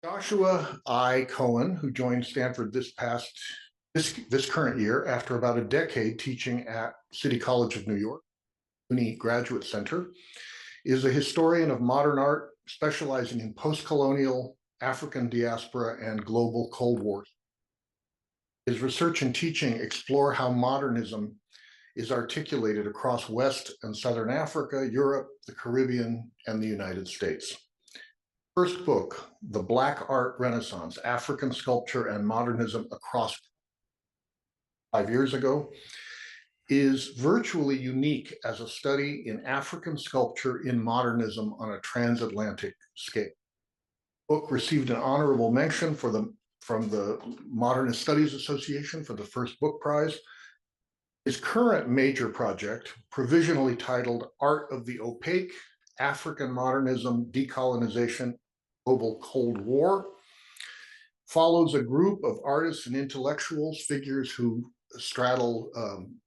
Joshua I. Cohen, who joined Stanford this current year after about a decade teaching at City College of New York, CUNY Graduate Center, is a historian of modern art specializing in postcolonial, African diaspora, and global Cold War. His research and teaching explore how modernism is articulated across West and Southern Africa, Europe, the Caribbean, and the United States. First book, The Black Art Renaissance, African Sculpture and Modernism Across 5 years ago, is virtually unique as a study in African sculpture in modernism on a transatlantic scale. The book received an honorable mention from the Modernist Studies Association for the first book prize. His current major project, provisionally titled Art of the Opaque, African Modernism, Decolonization, Global Cold War, follows a group of artists and intellectuals, figures who straddle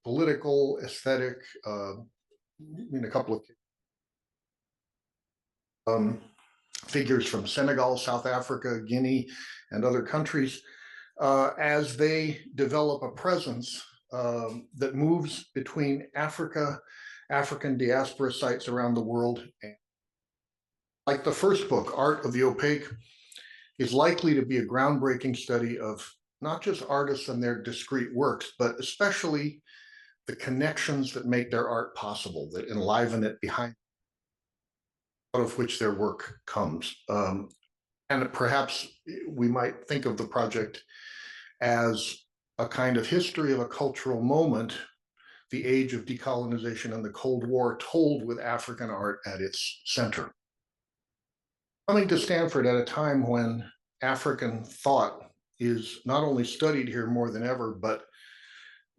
political, aesthetic, a couple of figures from Senegal, South Africa, Guinea, and other countries, as they develop a presence that moves between African diaspora sites around the world. Like the first book, Art of the Opaque, is likely to be a groundbreaking study of not just artists and their discrete works, but especially the connections that make their art possible, that enliven it behind, out of which their work comes. And perhaps we might think of the project as a kind of history of a cultural moment, the age of decolonization and the Cold War, told with African art at its center. Coming to Stanford at a time when African thought is not only studied here more than ever, but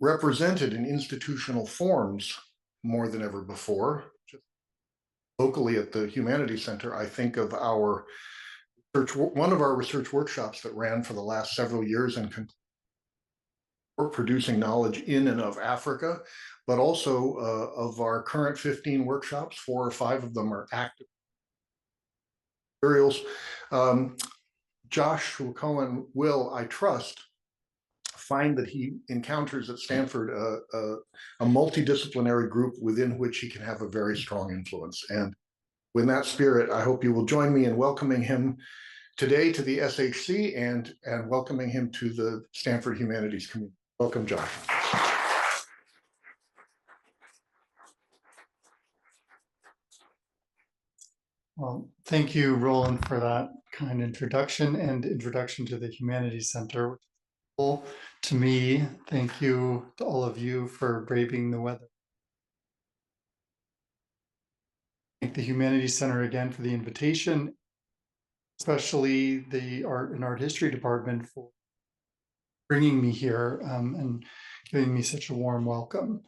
represented in institutional forms more than ever before. Just locally at the Humanities Center, I think of one of our research workshops that ran for the last several years and we're producing knowledge in and of Africa, but also of our current 15 workshops, 4 or 5 of them are active materials. Josh Cohen will, I trust, find that he encounters at Stanford a multidisciplinary group within which he can have a very strong influence. And with that spirit, I hope you will join me in welcoming him today to the SHC and welcoming him to the Stanford Humanities community. Welcome, Josh. Well, thank you, Roland, for that kind introduction and introduction to the Humanities Center. To me, thank you to all of you for braving the weather. Thank the Humanities Center again for the invitation, especially the Art and Art History Department for bringing me here and giving me such a warm welcome.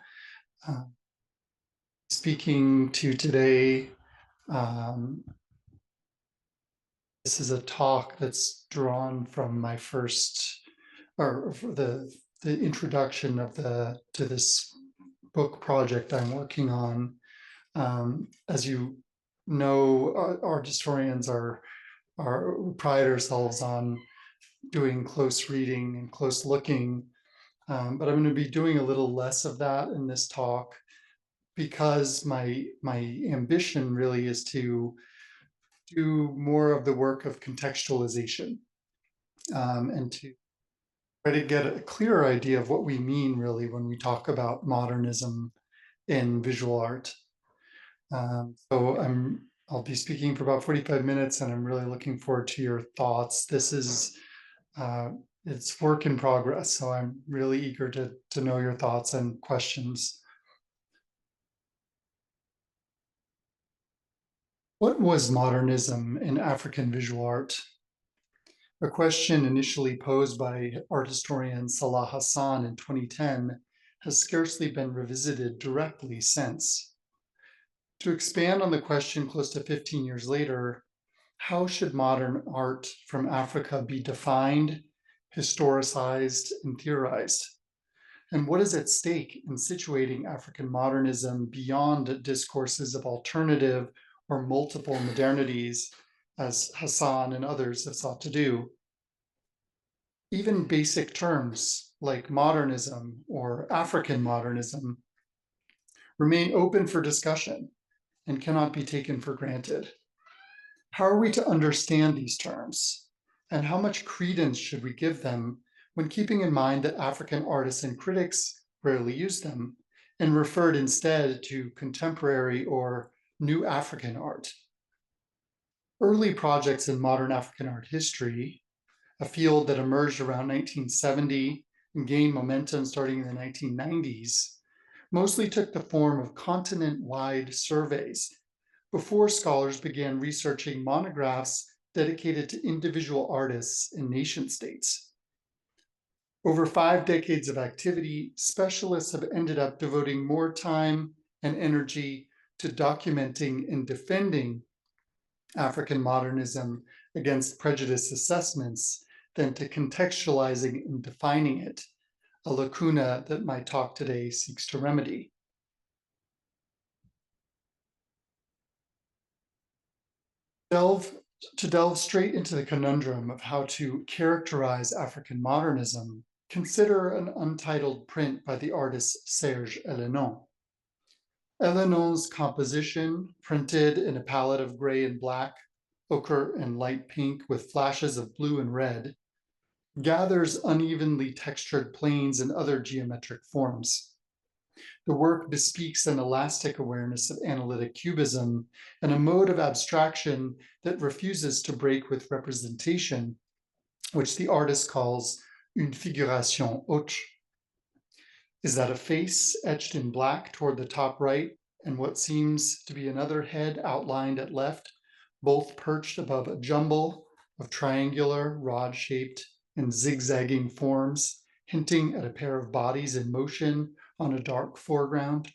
Speaking to today, this is a talk that's drawn from my first, or the introduction of to this book project I'm working on. As you know, art historians pride ourselves on doing close reading and close looking, but I'm going to be doing a little less of that in this talk because my ambition really is to do more of the work of contextualization and to try to get a clearer idea of what we mean really when we talk about modernism in visual art. So I'll be speaking for about 45 minutes and I'm really looking forward to your thoughts. This is it's work in progress, so I'm really eager to know your thoughts and questions. What was modernism in African visual art? A question initially posed by art historian Salah Hassan in 2010 has scarcely been revisited directly since. To expand on the question close to 15 years later, how should modern art from Africa be defined, historicized, and theorized? And what is at stake in situating African modernism beyond discourses of alternative or multiple modernities as Hassan and others have sought to do. Even basic terms like modernism or African modernism remain open for discussion and cannot be taken for granted. How are we to understand these terms? And how much credence should we give them when keeping in mind that African artists and critics rarely use them and referred instead to contemporary or new African art? Early projects in modern African art history, a field that emerged around 1970 and gained momentum starting in the 1990s, mostly took the form of continent-wide surveys before scholars began researching monographs dedicated to individual artists and nation states. Over 5 decades of activity, specialists have ended up devoting more time and energy to documenting and defending African modernism against prejudice assessments than to contextualizing and defining it, a lacuna that my talk today seeks to remedy. To delve straight into the conundrum of how to characterize African modernism, consider an untitled print by the artist Serge Elenon. Elenon's composition, printed in a palette of gray and black, ochre and light pink with flashes of blue and red, gathers unevenly textured planes and other geometric forms. The work bespeaks an elastic awareness of analytic cubism and a mode of abstraction that refuses to break with representation, which the artist calls une figuration haute. Is that a face etched in black toward the top right and what seems to be another head outlined at left, both perched above a jumble of triangular, rod-shaped, and zigzagging forms, hinting at a pair of bodies in motion on a dark foreground?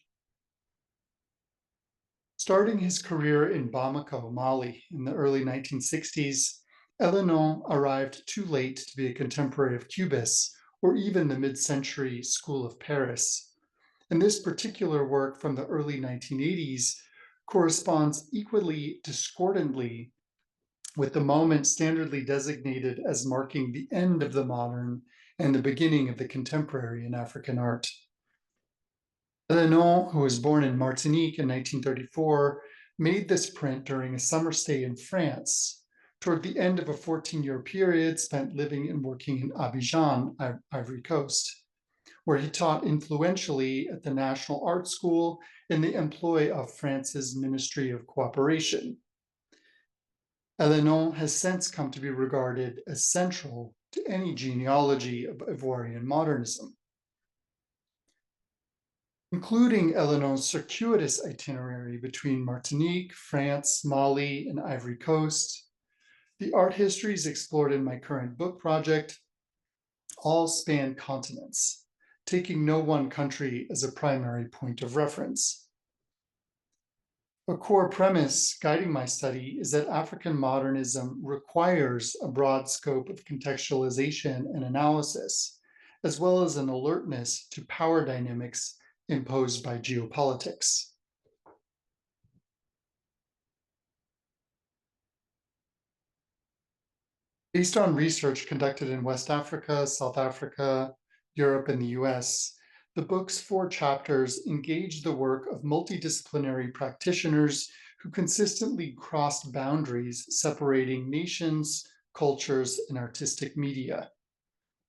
Starting his career in Bamako, Mali, in the early 1960s, Elenon arrived too late to be a contemporary of Cubists or even the mid-century School of Paris. And this particular work from the early 1980s corresponds equally discordantly with the moment standardly designated as marking the end of the modern and the beginning of the contemporary in African art. Elenon, who was born in Martinique in 1934, made this print during a summer stay in France, toward the end of a 14-year period spent living and working in Abidjan, Ivory Coast, where he taught influentially at the National Art School in the employ of France's Ministry of Cooperation. Elenon has since come to be regarded as central to any genealogy of Ivoirian modernism. Including Elenon's circuitous itinerary between Martinique, France, Mali, and Ivory Coast, the art histories explored in my current book project all span continents, taking no one country as a primary point of reference. A core premise guiding my study is that African modernism requires a broad scope of contextualization and analysis, as well as an alertness to power dynamics imposed by geopolitics. Based on research conducted in West Africa, South Africa, Europe, and the US, the book's 4 chapters engage the work of multidisciplinary practitioners who consistently crossed boundaries separating nations, cultures, and artistic media.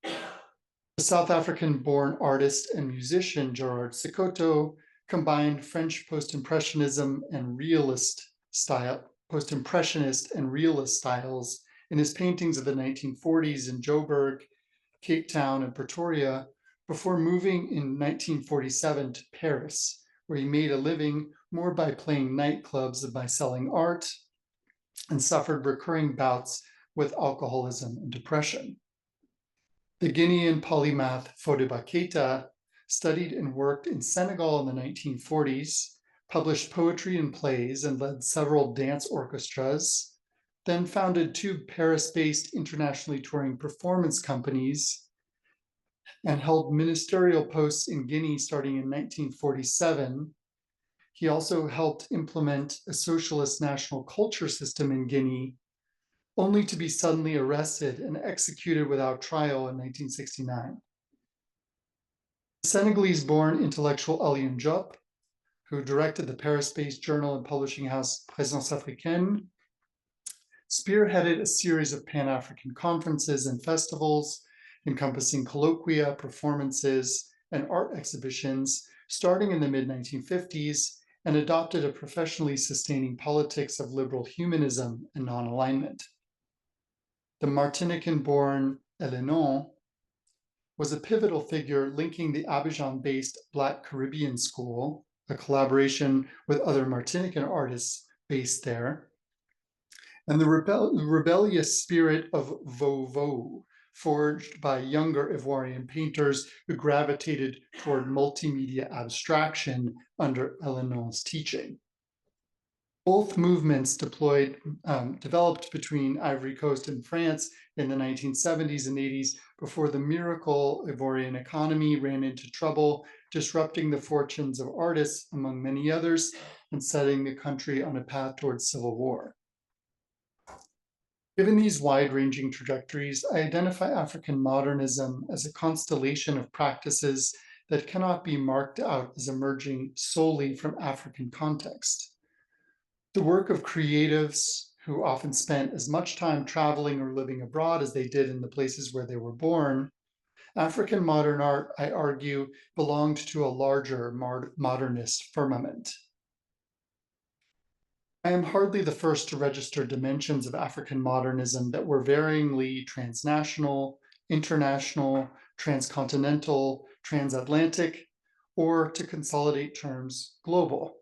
The South African-born artist and musician Gerard Sekoto combined French post-impressionist and realist styles in his paintings of the 1940s in Joburg, Cape Town, and Pretoria before moving in 1947 to Paris, where he made a living more by playing nightclubs than by selling art, and suffered recurring bouts with alcoholism and depression. The Guinean polymath Foad studied and worked in Senegal in the 1940s, published poetry and plays, and led several dance orchestras, then founded 2 Paris-based internationally touring performance companies, and held ministerial posts in Guinea starting in 1947. He also helped implement a socialist national culture system in Guinea only to be suddenly arrested and executed without trial in 1969. The Senegalese-born intellectual Alioune Diop, who directed the Paris-based journal and publishing house Présence Africaine, spearheaded a series of Pan-African conferences and festivals encompassing colloquia, performances, and art exhibitions starting in the mid-1950s, and adopted a professionally sustaining politics of liberal humanism and non-alignment. The Martinican-born Elenon was a pivotal figure linking the Abidjan-based Black Caribbean School, a collaboration with other Martinican artists based there, and the rebellious spirit of Vovo, forged by younger Ivoirian painters who gravitated toward multimedia abstraction under Elenon's teaching. Both movements developed between Ivory Coast and France in the 1970s and 80s before the miracle Ivorian economy ran into trouble, disrupting the fortunes of artists, among many others, and setting the country on a path towards civil war. Given these wide-ranging trajectories, I identify African modernism as a constellation of practices that cannot be marked out as emerging solely from African context. The work of creatives who often spent as much time traveling or living abroad as they did in the places where they were born, African modern art, I argue, belonged to a larger modernist firmament. I am hardly the first to register dimensions of African modernism that were varyingly transnational, international, transcontinental, transatlantic, or, to consolidate terms, global.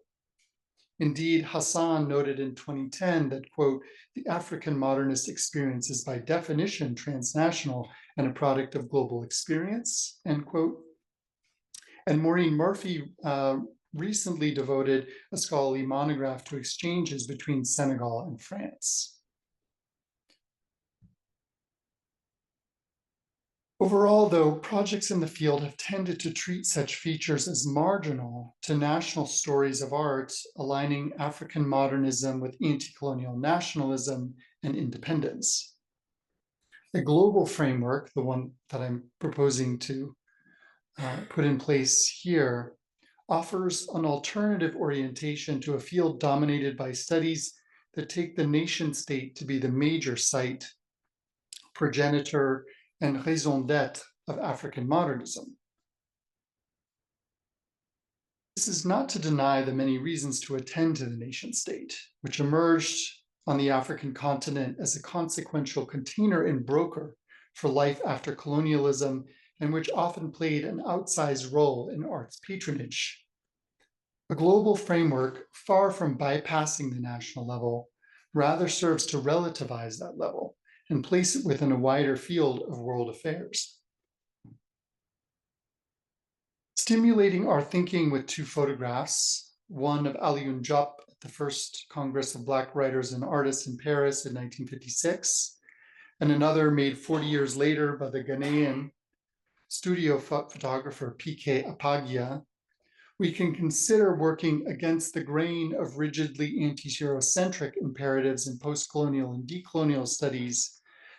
Indeed, Hassan noted in 2010 that, quote, the African modernist experience is by definition transnational and a product of global experience, end quote. And Maureen Murphy recently devoted a scholarly monograph to exchanges between Senegal and France. Overall, though, projects in the field have tended to treat such features as marginal to national stories of art, aligning African modernism with anti-colonial nationalism and independence. A global framework, the one that I'm proposing to put in place here, offers an alternative orientation to a field dominated by studies that take the nation state to be the major site, progenitor, and raison d'etre of African modernism. This is not to deny the many reasons to attend to the nation state, which emerged on the African continent as a consequential container and broker for life after colonialism, and which often played an outsized role in art's patronage. A global framework, far from bypassing the national level, rather serves to relativize that level and place it within a wider field of world affairs. Stimulating our thinking with two photographs, one of Alioune Diop at the first Congress of Black Writers and Artists in Paris in 1956, and another made 40 years later by the Ghanaian studio photographer P.K. Apagia, we can consider working against the grain of rigidly anti-Eurocentric imperatives in postcolonial and decolonial studies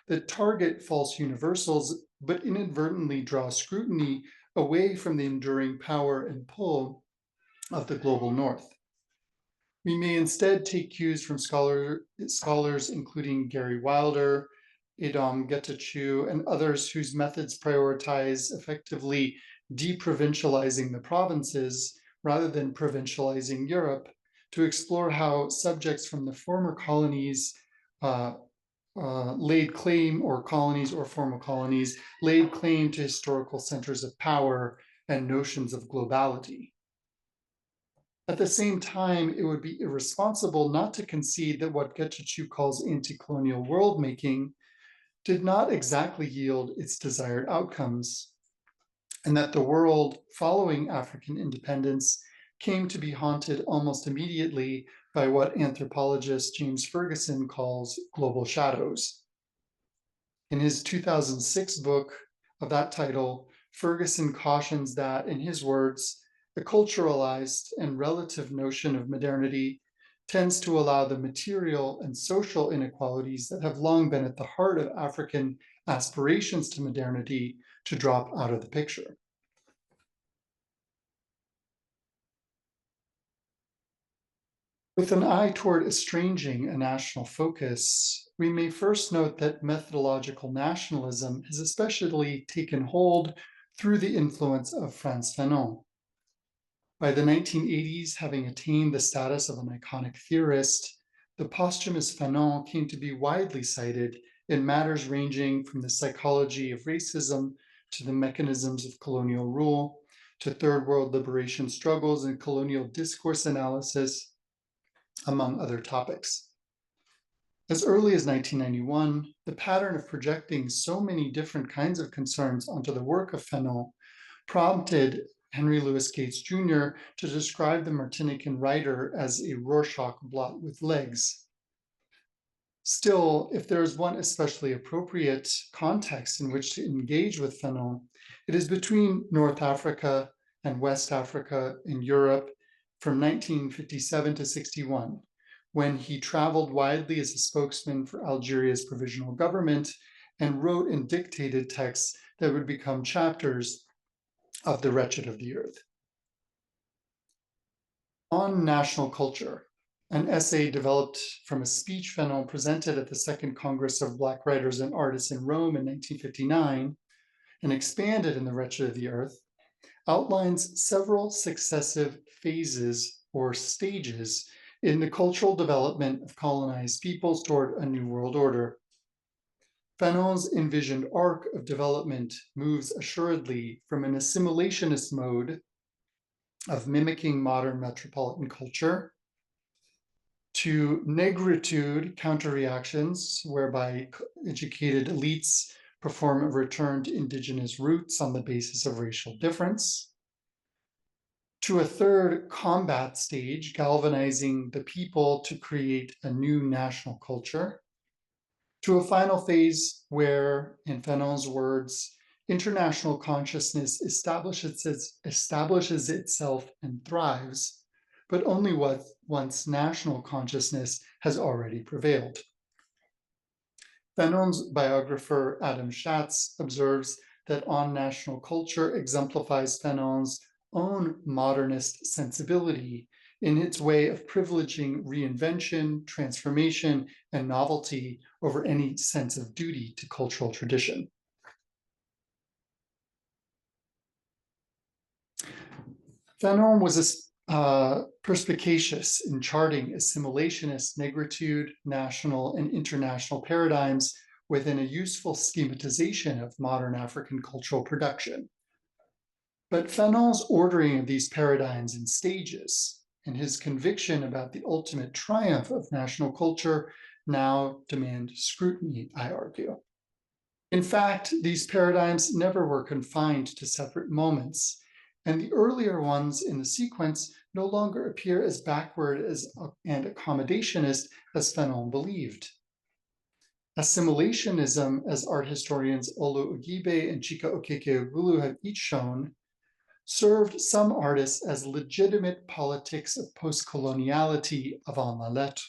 that target false universals, but inadvertently draw scrutiny away from the enduring power and pull of the global north. We may instead take cues from scholars including Gary Wilder, Edom Getachew, and others whose methods prioritize effectively deprovincializing the provinces rather than provincializing Europe, to explore how subjects from the former colonies laid claim, or colonies or former colonies, laid claim to historical centers of power and notions of globality. At the same time, it would be irresponsible not to concede that what Getachew calls anti-colonial world-making did not exactly yield its desired outcomes, and that the world following African independence came to be haunted almost immediately by what anthropologist James Ferguson calls global shadows. In his 2006 book of that title, Ferguson cautions that, in his words, the culturalized and relative notion of modernity tends to allow the material and social inequalities that have long been at the heart of African aspirations to modernity to drop out of the picture. With an eye toward estranging a national focus, we may first note that methodological nationalism has especially taken hold through the influence of Frantz Fanon. By the 1980s, having attained the status of an iconic theorist, the posthumous Fanon came to be widely cited in matters ranging from the psychology of racism to the mechanisms of colonial rule, to third world liberation struggles and colonial discourse analysis, among other topics. As early as 1991, the pattern of projecting so many different kinds of concerns onto the work of Fanon prompted Henry Louis Gates Jr. to describe the Martinican writer as a Rorschach blot with legs. Still, if there is one especially appropriate context in which to engage with Fanon, it is between North Africa and West Africa in Europe from 1957 to 61, when he traveled widely as a spokesman for Algeria's provisional government and wrote and dictated texts that would become chapters of The Wretched of the Earth. On national culture, an essay developed from a speech Fanon presented at the Second Congress of Black Writers and Artists in Rome in 1959 and expanded in The Wretched of the Earth, outlines several successive phases or stages in the cultural development of colonized peoples toward a new world order. Fanon's envisioned arc of development moves assuredly from an assimilationist mode of mimicking modern metropolitan culture to negritude counterreactions, whereby educated elites perform a return to indigenous roots on the basis of racial difference, to a third combat stage, galvanizing the people to create a new national culture, to a final phase where, in Fanon's words, international consciousness establishes itself and thrives, but only once national consciousness has already prevailed. Fanon's biographer Adam Schatz observes that On National Culture exemplifies Fanon's own modernist sensibility in its way of privileging reinvention, transformation, and novelty over any sense of duty to cultural tradition. Fanon was perspicacious in charting assimilationist, negritude, national, and international paradigms within a useful schematization of modern African cultural production. But Fanon's ordering of these paradigms in stages and his conviction about the ultimate triumph of national culture now demand scrutiny, I argue. In fact, these paradigms never were confined to separate moments, and the earlier ones in the sequence no longer appear as backward and accommodationist as Fanon believed. Assimilationism, as art historians Olu Ogibe and Chika Okeke-Ogulu have each shown, served some artists as legitimate politics of postcoloniality avant la lettre.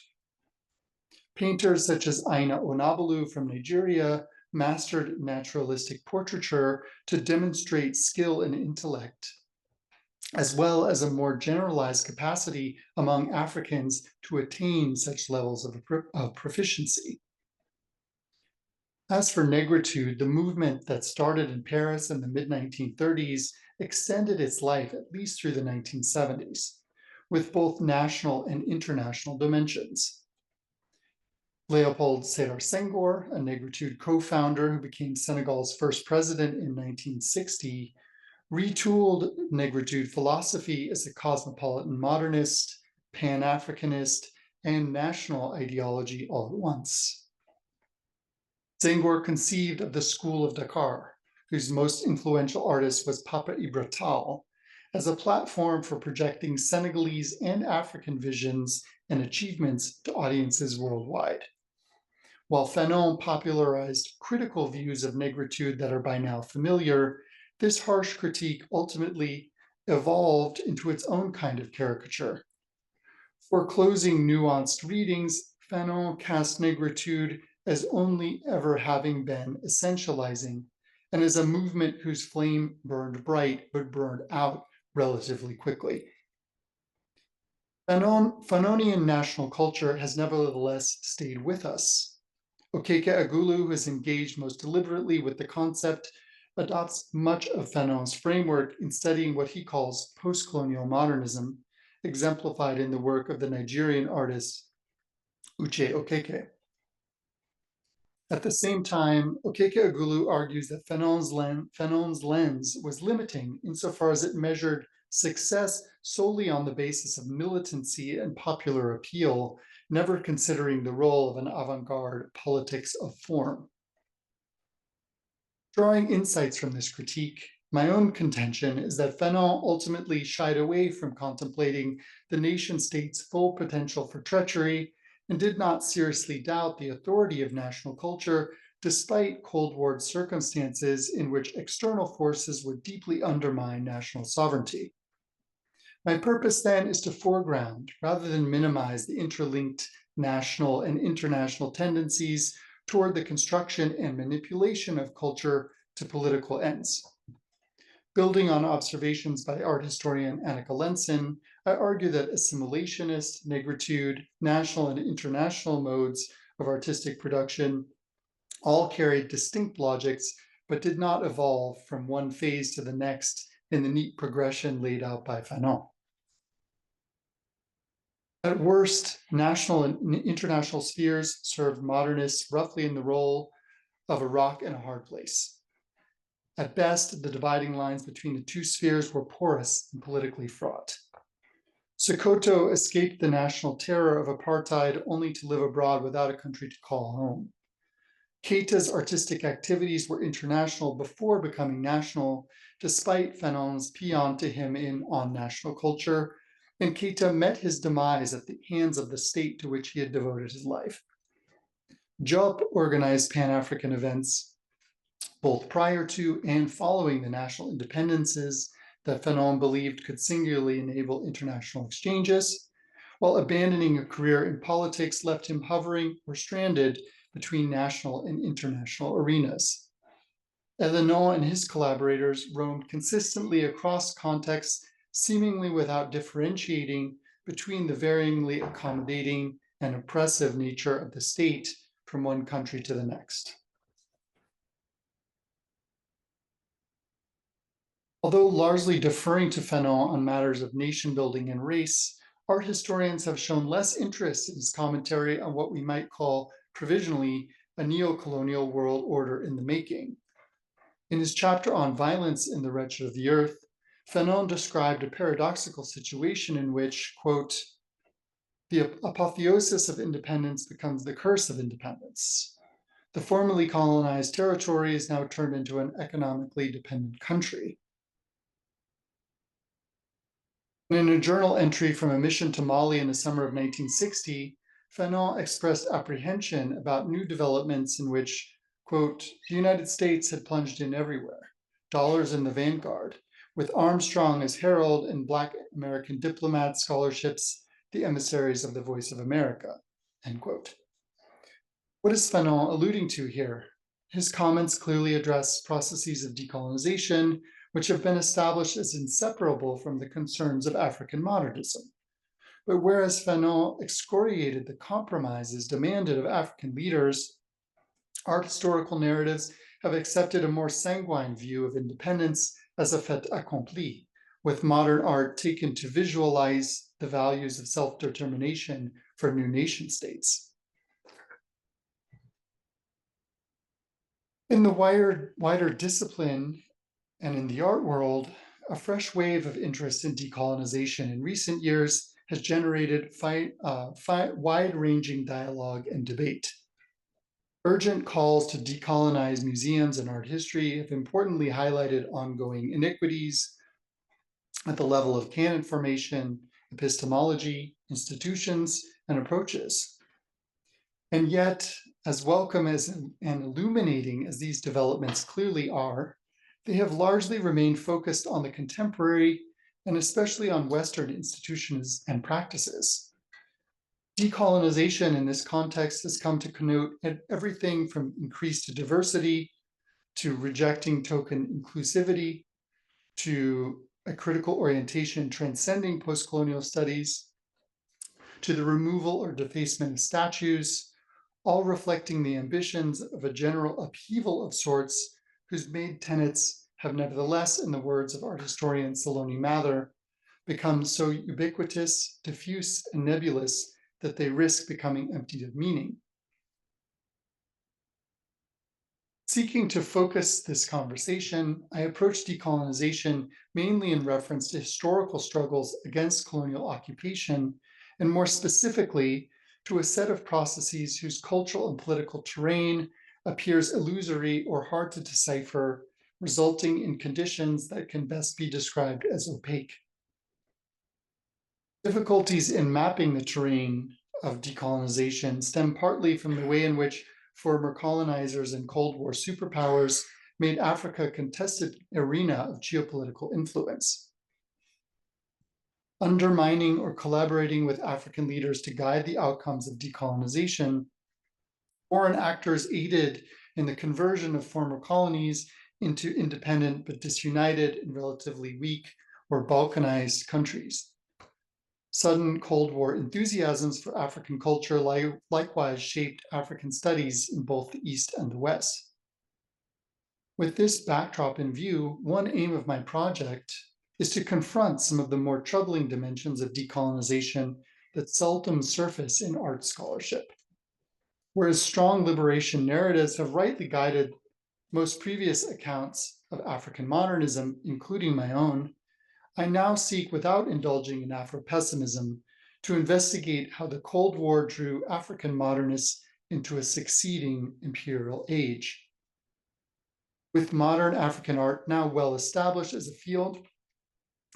Painters such as Aina Onabalu from Nigeria mastered naturalistic portraiture to demonstrate skill and intellect, as well as a more generalized capacity among Africans to attain such levels of proficiency. As for negritude, the movement that started in Paris in the mid-1930s extended its life at least through the 1970s, with both national and international dimensions. Leopold Sédar Senghor, a negritude co-founder who became Senegal's first president in 1960, retooled negritude philosophy as a cosmopolitan modernist, Pan-Africanist, and national ideology all at once. Senghor conceived of the School of Dakar, whose most influential artist was Papa Ibra Tall, as a platform for projecting Senegalese and African visions and achievements to audiences worldwide. While Fanon popularized critical views of negritude that are by now familiar, this harsh critique ultimately evolved into its own kind of caricature. Foreclosing nuanced readings, Fanon cast negritude as only ever having been essentializing, and as a movement whose flame burned bright but burned out relatively quickly. Fanonian national culture has nevertheless stayed with us. Okeke Agulu, who has engaged most deliberately with the concept, adopts much of Fanon's framework in studying what he calls postcolonial modernism, exemplified in the work of the Nigerian artist Uche Okeke. At the same time, Okeke Agulu argues that Fanon's lens was limiting insofar as it measured success solely on the basis of militancy and popular appeal, never considering the role of an avant-garde politics of form. Drawing insights from this critique, my own contention is that Fanon ultimately shied away from contemplating the nation-state's full potential for treachery and did not seriously doubt the authority of national culture despite Cold War circumstances in which external forces would deeply undermine national sovereignty. My purpose then is to foreground rather than minimize the interlinked national and international tendencies toward the construction and manipulation of culture to political ends. Building on observations by art historian Annika Lenson, I argue that assimilationist, negritude, national and international modes of artistic production all carried distinct logics, but did not evolve from one phase to the next in the neat progression laid out by Fanon. At worst, national and international spheres served modernists roughly in the role of a rock and a hard place. At best, the dividing lines between the two spheres were porous and politically fraught. Sokoto escaped the national terror of apartheid only to live abroad without a country to call home. Keita's artistic activities were international before becoming national, despite Fanon's paean to him on national culture, and Keita met his demise at the hands of the state to which he had devoted his life. Diop organized Pan-African events, both prior to and following the national independences that Fanon believed could singularly enable international exchanges, while abandoning a career in politics left him hovering or stranded between national and international arenas. Elenon and his collaborators roamed consistently across contexts, seemingly without differentiating between the varyingly accommodating and oppressive nature of the state from one country to the next. Although largely deferring to Fanon on matters of nation building and race, art historians have shown less interest in his commentary on what we might call provisionally a neo-colonial world order in the making. In his chapter on violence in The Wretched of the Earth, Fanon described a paradoxical situation in which, quote, the apotheosis of independence becomes the curse of independence. The formerly colonized territory is now turned into an economically dependent country. In a journal entry from a mission to Mali in the summer of 1960, Fanon expressed apprehension about new developments in which, quote, the United States had plunged in everywhere, dollars in the vanguard, with Armstrong as herald and Black American diplomat scholarships, the emissaries of the voice of America, end quote. What is Fanon alluding to here? His comments clearly address processes of decolonization, which have been established as inseparable from the concerns of African modernism. But whereas Fanon excoriated the compromises demanded of African leaders, art historical narratives have accepted a more sanguine view of independence as a fait accompli, with modern art taken to visualize the values of self-determination for new nation states. In the wider discipline and in the art world, a fresh wave of interest in decolonization in recent years has generated wide-ranging dialogue and debate. Urgent calls to decolonize museums and art history have importantly highlighted ongoing inequities at the level of canon formation, epistemology, institutions, and approaches. And yet, as welcome as and illuminating as these developments clearly are, they have largely remained focused on the contemporary and especially on Western institutions and practices. Decolonization in this context has come to connote everything from increased diversity to rejecting token inclusivity to a critical orientation transcending postcolonial studies to the removal or defacement of statues, all reflecting the ambitions of a general upheaval of sorts whose main tenets have nevertheless, in the words of art historian Saloni Mather, become so ubiquitous, diffuse, and nebulous that they risk becoming emptied of meaning. Seeking to focus this conversation, I approached decolonization mainly in reference to historical struggles against colonial occupation, and more specifically, to a set of processes whose cultural and political terrain appears illusory or hard to decipher, resulting in conditions that can best be described as opaque. Difficulties in mapping the terrain of decolonization stem partly from the way in which former colonizers and Cold War superpowers made Africa a contested arena of geopolitical influence. Undermining or collaborating with African leaders to guide the outcomes of decolonization, foreign actors aided in the conversion of former colonies into independent but disunited and relatively weak or balkanized countries. Sudden Cold War enthusiasms for African culture likewise shaped African studies in both the East and the West. With this backdrop in view, one aim of my project is to confront some of the more troubling dimensions of decolonization that seldom surface in art scholarship. Whereas strong liberation narratives have rightly guided most previous accounts of African modernism, including my own, I now seek, without indulging in Afro-pessimism, to investigate how the Cold War drew African modernists into a succeeding imperial age. With modern African art now well established as a field,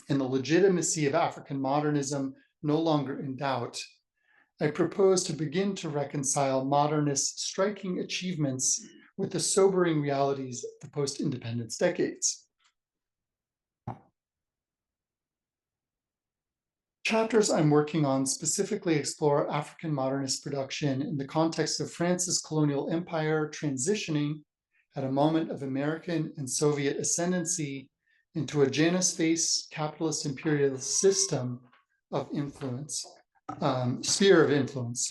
and the legitimacy of African modernism no longer in doubt, I propose to begin to reconcile modernists' striking achievements with the sobering realities of the post-independence decades. Chapters I'm working on specifically explore African modernist production in the context of France's colonial empire transitioning at a moment of American and Soviet ascendancy into a Janus-based capitalist imperialist system of influence, sphere of influence,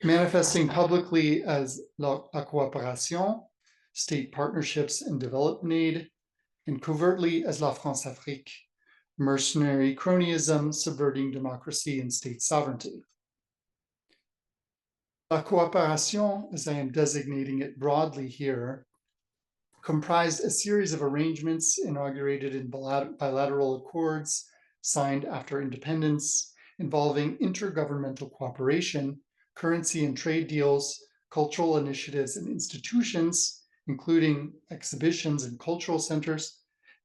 manifesting publicly as la coopération, state partnerships and development aid, and covertly as la France-Afrique, mercenary cronyism, subverting democracy and state sovereignty. La coopération, as I am designating it broadly here, comprised a series of arrangements inaugurated in bilateral accords signed after independence, involving intergovernmental cooperation, currency and trade deals, cultural initiatives and institutions, including exhibitions and cultural centers,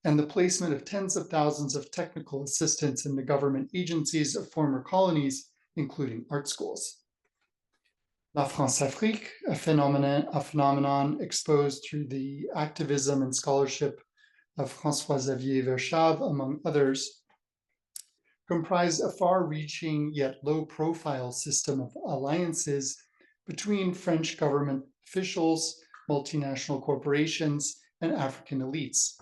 and the placement of tens of thousands of technical assistants in the government agencies of former colonies, including art schools. La France-Afrique, a phenomenon exposed through the activism and scholarship of François-Xavier Verschave, among others, comprised a far-reaching yet low-profile system of alliances between French government officials, multinational corporations, and African elites.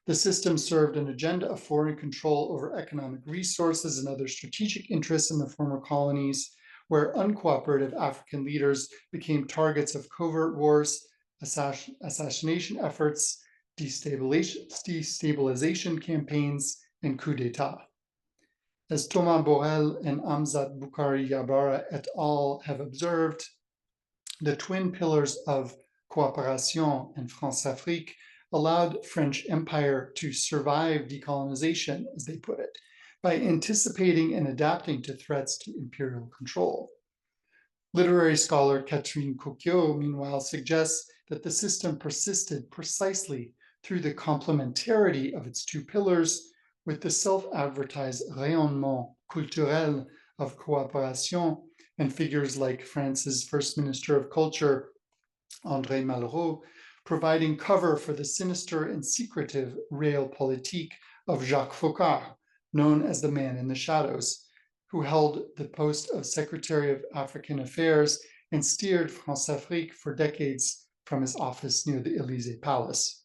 The system served an agenda of foreign control over economic resources and other strategic interests in the former colonies, where uncooperative African leaders became targets of covert wars, assassination efforts, destabilization campaigns, and coups d'etat. As Thomas Borel and Amzat Bukhari Yabara et al. Have observed, the twin pillars of coopération and France-Afrique allowed French Empire to survive decolonization, as they put it, by anticipating and adapting to threats to imperial control. Literary scholar Catherine Coquillot, meanwhile, suggests that the system persisted precisely through the complementarity of its two pillars, with the self-advertised rayonnement culturel of coopération and figures like France's First Minister of Culture, André Malraux, providing cover for the sinister and secretive realpolitik of Jacques Foccart, known as the Man in the Shadows, who held the post of Secretary of African Affairs and steered France Afrique for decades from his office near the Élysée Palace.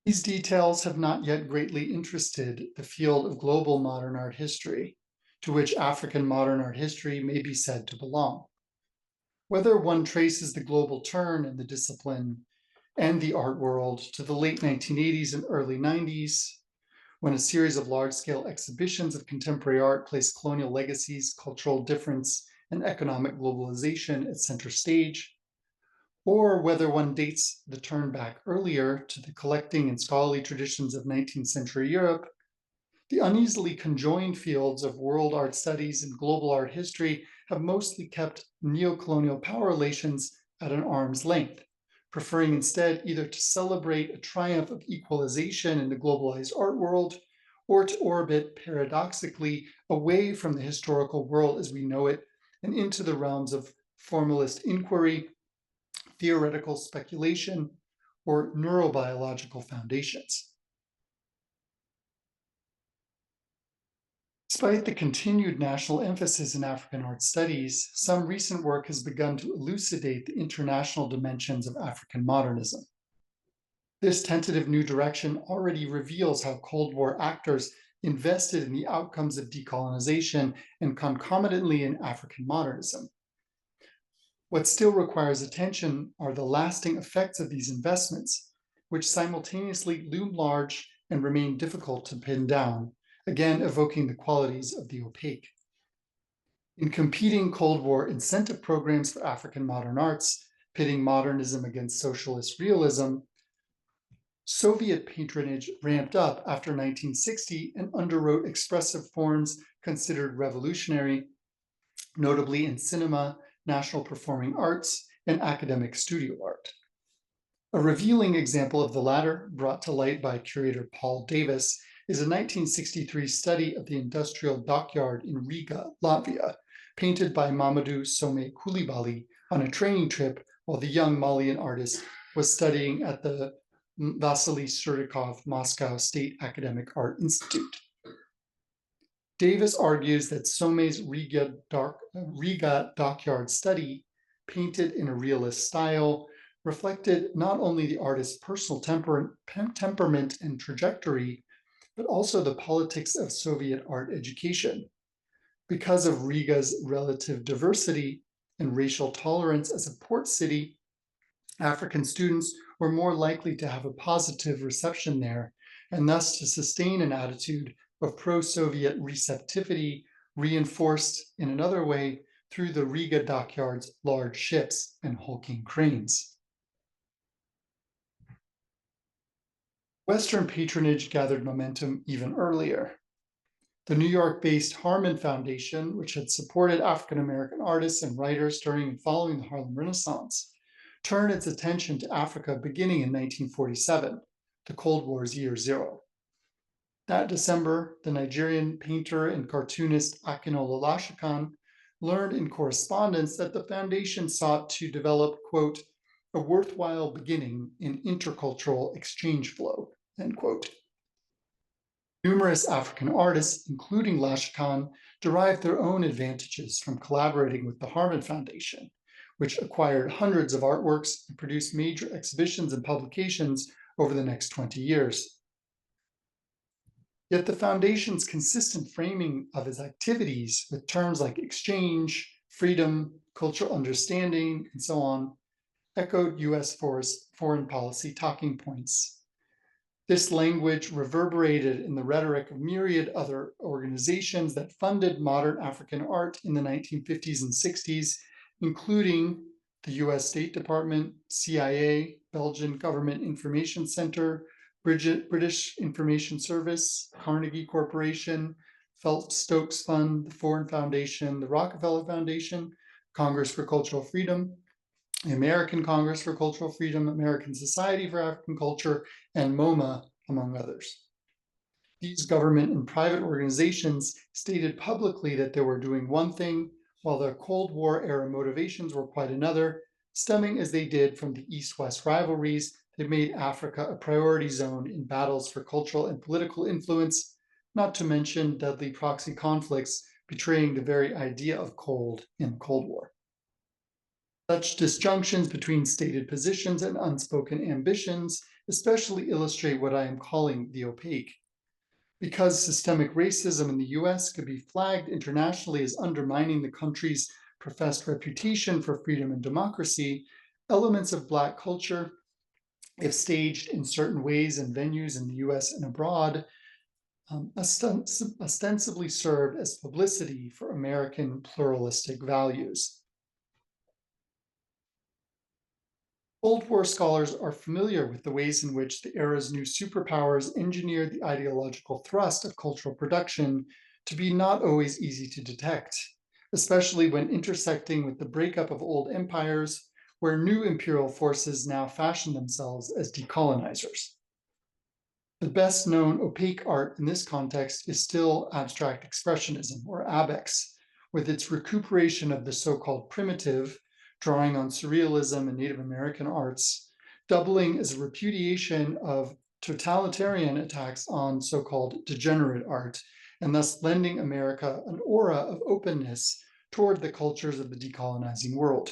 These details have not yet greatly interested the field of global modern art history, to which African modern art history may be said to belong. Whether one traces the global turn in the discipline and the art world to the late 1980s and early 90s, when a series of large-scale exhibitions of contemporary art placed colonial legacies, cultural difference, and economic globalization at center stage, or whether one dates the turn back earlier to the collecting and scholarly traditions of 19th century Europe, the uneasily conjoined fields of world art studies and global art history have mostly kept neocolonial power relations at an arm's length, preferring instead either to celebrate a triumph of equalization in the globalized art world or to orbit paradoxically away from the historical world as we know it and into the realms of formalist inquiry, theoretical speculation, or neurobiological foundations. Despite the continued national emphasis in African art studies, some recent work has begun to elucidate the international dimensions of African modernism. This tentative new direction already reveals how Cold War actors invested in the outcomes of decolonization and concomitantly in African modernism. What still requires attention are the lasting effects of these investments, which simultaneously loom large and remain difficult to pin down, again evoking the qualities of the opaque. In competing Cold War incentive programs for African modern arts, pitting modernism against socialist realism, Soviet patronage ramped up after 1960 and underwrote expressive forms considered revolutionary, notably in cinema, national performing arts, and academic studio art. A revealing example of the latter, brought to light by curator Paul Davis, is a 1963 study of the industrial dockyard in Riga, Latvia, painted by Mamadou Some Coulibaly on a training trip while the young Malian artist was studying at the Vasily Surdykov Moscow State Academic Art Institute. Davis argues that Some's Riga dockyard study, painted in a realist style, reflected not only the artist's personal temperament and trajectory, but also the politics of Soviet art education. Because of Riga's relative diversity and racial tolerance as a port city, African students were more likely to have a positive reception there, and thus to sustain an attitude of pro-Soviet receptivity reinforced in another way through the Riga dockyard's large ships and hulking cranes. Western patronage gathered momentum even earlier. The New York-based Harman Foundation, which had supported African-American artists and writers during and following the Harlem Renaissance, turned its attention to Africa beginning in 1947, the Cold War's year zero. That December, the Nigerian painter and cartoonist Akinola Lashakan learned in correspondence that the foundation sought to develop, quote, a worthwhile beginning in intercultural exchange flow, end quote. Numerous African artists, including Lashakan, derived their own advantages from collaborating with the Harman Foundation, which acquired hundreds of artworks and produced major exhibitions and publications over the next 20 years. Yet the Foundation's consistent framing of its activities with terms like exchange, freedom, cultural understanding, and so on, echoed US foreign policy talking points. This language reverberated in the rhetoric of myriad other organizations that funded modern African art in the 1950s and 60s, including the US State Department, CIA, Belgian Government Information Center, British Information Service, Carnegie Corporation, Phelps-Stokes Fund, the Foreign Foundation, the Rockefeller Foundation, Congress for Cultural Freedom, the American Congress for Cultural Freedom, American Society for African Culture, and MoMA, among others. These government and private organizations stated publicly that they were doing one thing, while their Cold War era motivations were quite another, stemming as they did from the East-West rivalries that made Africa a priority zone in battles for cultural and political influence, not to mention deadly proxy conflicts betraying the very idea of cold in the Cold War. Such disjunctions between stated positions and unspoken ambitions especially illustrate what I am calling the opaque. Because systemic racism in the US could be flagged internationally as undermining the country's professed reputation for freedom and democracy, elements of Black culture, if staged in certain ways and venues in the US and abroad, ostensibly served as publicity for American pluralistic values. Cold War scholars are familiar with the ways in which the era's new superpowers engineered the ideological thrust of cultural production to be not always easy to detect, especially when intersecting with the breakup of old empires, where new imperial forces now fashion themselves as decolonizers. The best known opaque art in this context is still abstract expressionism, or ABEX, with its recuperation of the so-called primitive, drawing on surrealism and Native American arts, doubling as a repudiation of totalitarian attacks on so-called degenerate art, and thus lending America an aura of openness toward the cultures of the decolonizing world.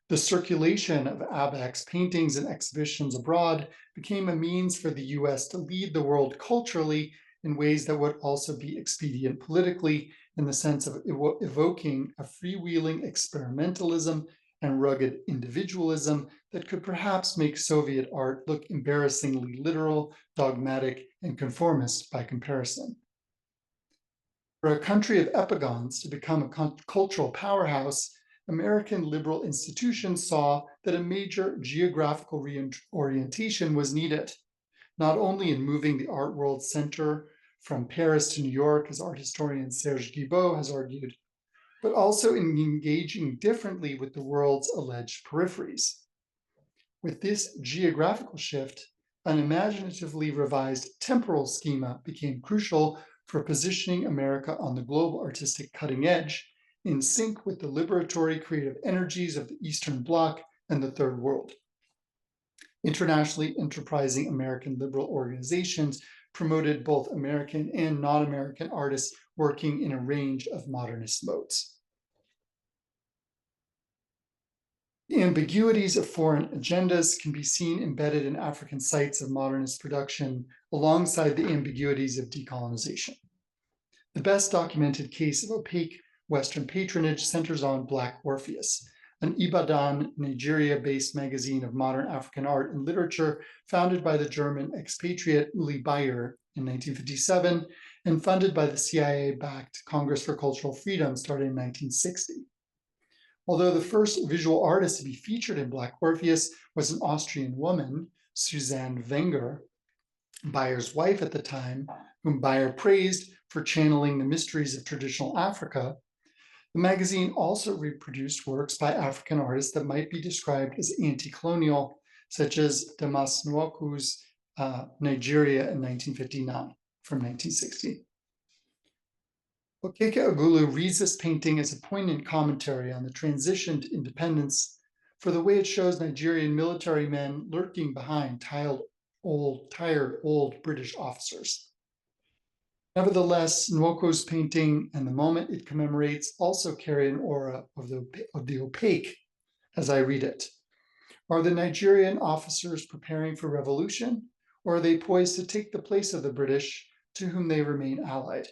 The circulation of ABEX paintings and exhibitions abroad became a means for the US to lead the world culturally in ways that would also be expedient politically, in the sense of evoking a freewheeling experimentalism and rugged individualism that could perhaps make Soviet art look embarrassingly literal, dogmatic, and conformist by comparison. For a country of epigons to become a cultural powerhouse, American liberal institutions saw that a major geographical reorientation was needed, not only in moving the art world center from Paris to New York, as art historian Serge Guilbeault has argued, but also in engaging differently with the world's alleged peripheries. With this geographical shift, an imaginatively revised temporal schema became crucial for positioning America on the global artistic cutting edge, in sync with the liberatory creative energies of the Eastern Bloc and the Third World. Internationally enterprising American liberal organizations promoted both American and non-American artists working in a range of modernist modes. The ambiguities of foreign agendas can be seen embedded in African sites of modernist production alongside the ambiguities of decolonization. The best documented case of opaque Western patronage centers on Black Orpheus, an Ibadan, Nigeria-based magazine of modern African art and literature founded by the German expatriate Uli Bayer in 1957 and funded by the CIA-backed Congress for Cultural Freedom starting in 1960. Although the first visual artist to be featured in Black Orpheus was an Austrian woman, Susanne Wenger, Bayer's wife at the time, whom Bayer praised for channeling the mysteries of traditional Africa, the magazine also reproduced works by African artists that might be described as anti-colonial, such as Damas Nwoko's Nigeria in 1959 from 1960. Okeke Agulu reads this painting as a poignant commentary on the transition to independence for the way it shows Nigerian military men lurking behind tired old British officers. Nevertheless, Nwoko's painting and the moment it commemorates also carry an aura of the opaque as I read it. Are the Nigerian officers preparing for revolution, or are they poised to take the place of the British, to whom they remain allied?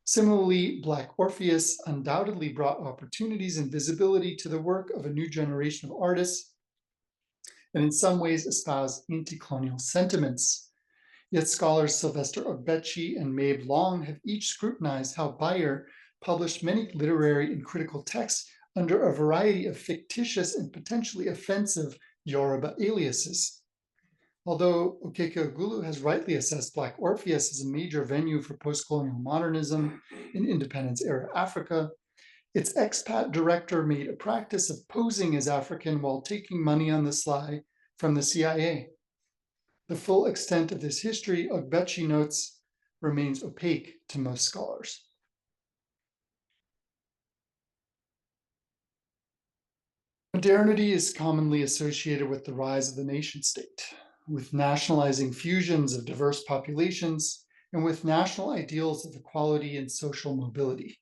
Similarly, Black Orpheus undoubtedly brought opportunities and visibility to the work of a new generation of artists, and in some ways espoused anti-colonial sentiments. Yet scholars Sylvester Ogbechi and Mabe Long have each scrutinized how Bayer published many literary and critical texts under a variety of fictitious and potentially offensive Yoruba aliases. Although Okeke Agulu has rightly assessed Black Orpheus as a major venue for postcolonial modernism in independence-era Africa, its expat director made a practice of posing as African while taking money on the sly from the CIA. The full extent of this history, Ogbechi notes, remains opaque to most scholars. Modernity is commonly associated with the rise of the nation state, with nationalizing fusions of diverse populations and with national ideals of equality and social mobility.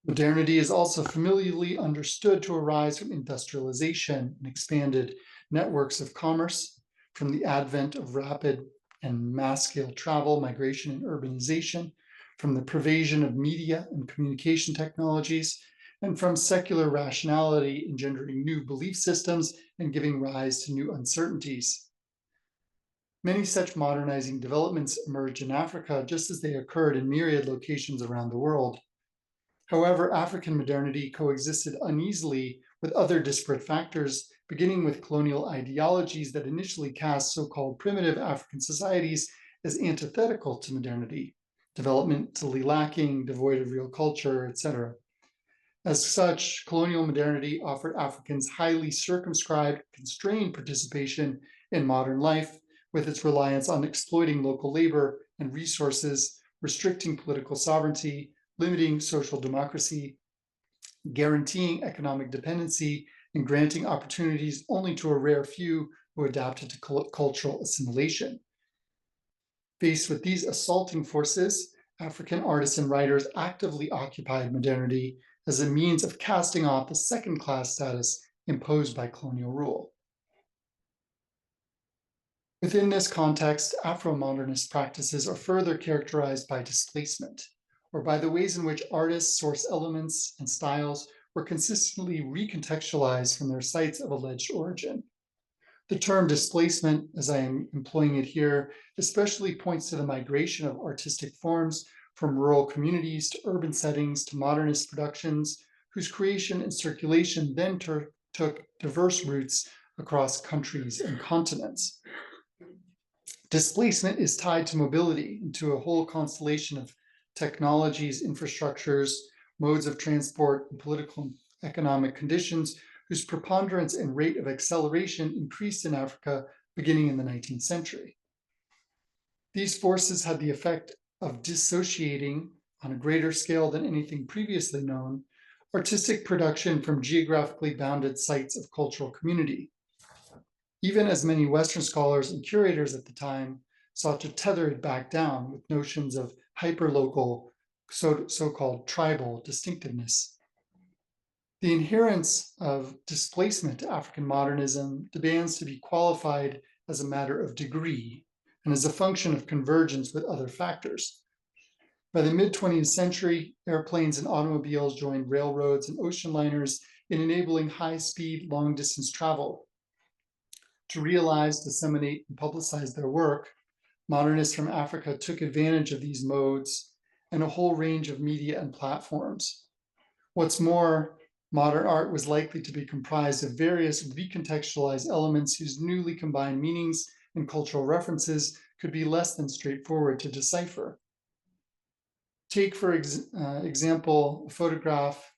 Modernity is also familiarly understood to arise from industrialization and expanded networks of commerce, from the advent of rapid and mass-scale travel, migration, and urbanization, from the pervasion of media and communication technologies, and from secular rationality engendering new belief systems and giving rise to new uncertainties. Many such modernizing developments emerged in Africa just as they occurred in myriad locations around the world. However, African modernity coexisted uneasily with other disparate factors, beginning with colonial ideologies that initially cast so-called primitive African societies as antithetical to modernity, developmentally lacking, devoid of real culture, etc. As such, colonial modernity offered Africans highly circumscribed, constrained participation in modern life, with its reliance on exploiting local labor and resources, restricting political sovereignty, limiting social democracy, guaranteeing economic dependency, and granting opportunities only to a rare few who adapted to cultural assimilation. Faced with these assaulting forces, African artists and writers actively occupied modernity as a means of casting off the second-class status imposed by colonial rule. Within this context, Afro-modernist practices are further characterized by displacement, or by the ways in which artists source elements and styles were consistently recontextualized from their sites of alleged origin. The term displacement, as I am employing it here, especially points to the migration of artistic forms from rural communities to urban settings to modernist productions, whose creation and circulation then took diverse routes across countries and continents. Displacement is tied to mobility into a whole constellation of technologies, infrastructures, modes of transport, and political and economic conditions whose preponderance and rate of acceleration increased in Africa beginning in the 19th century. These forces had the effect of dissociating, on a greater scale than anything previously known, artistic production from geographically bounded sites of cultural community. Even as many Western scholars and curators at the time sought to tether it back down with notions of hyperlocal, so-called tribal distinctiveness. The inherence of displacement to African modernism demands to be qualified as a matter of degree and as a function of convergence with other factors. By the mid-20th century, airplanes and automobiles joined railroads and ocean liners in enabling high-speed, long-distance travel. To realize, disseminate, and publicize their work, modernists from Africa took advantage of these modes and a whole range of media and platforms. What's more, modern art was likely to be comprised of various recontextualized elements whose newly combined meanings and cultural references could be less than straightforward to decipher. Take, for example, a photograph